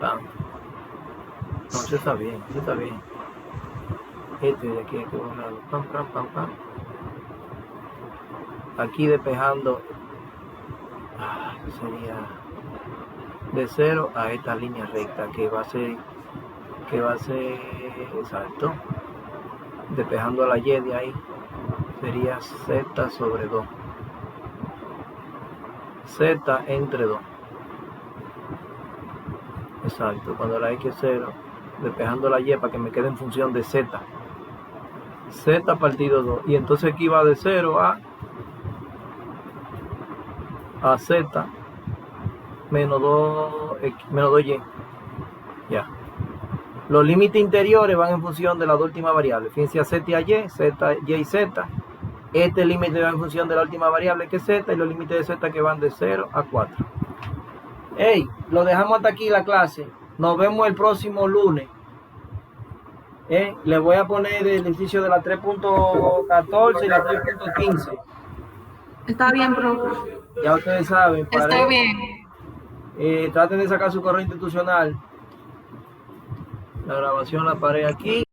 Pam. No, eso está bien, eso está bien. Este de aquí hay que borrarlo. Pam, pam, pam, pam. Aquí despejando. Sería de 0 a esta línea recta que va a ser exacto. Despejando a la Y de ahí. Sería Z sobre 2. Z entre 2. Exacto. Cuando la X es 0. Despejando la Y para que me quede en función de Z. Z partido 2. Y entonces aquí va de 0 a Z menos 2Y. Ya. Los límites interiores van en función de las dos últimas variables. Fíjense a Z y a Y, Z, Y y Z. Este límite va en función de la última variable que es Z y los límites de Z que van de 0 a 4. Hey, lo dejamos hasta aquí la clase. Nos vemos el próximo lunes. Le voy a poner el ejercicio de la 3.14 y la 3.15. Está bien, profe. Ya ustedes saben. Está bien. Traten de sacar su correo institucional. La grabación la paré aquí.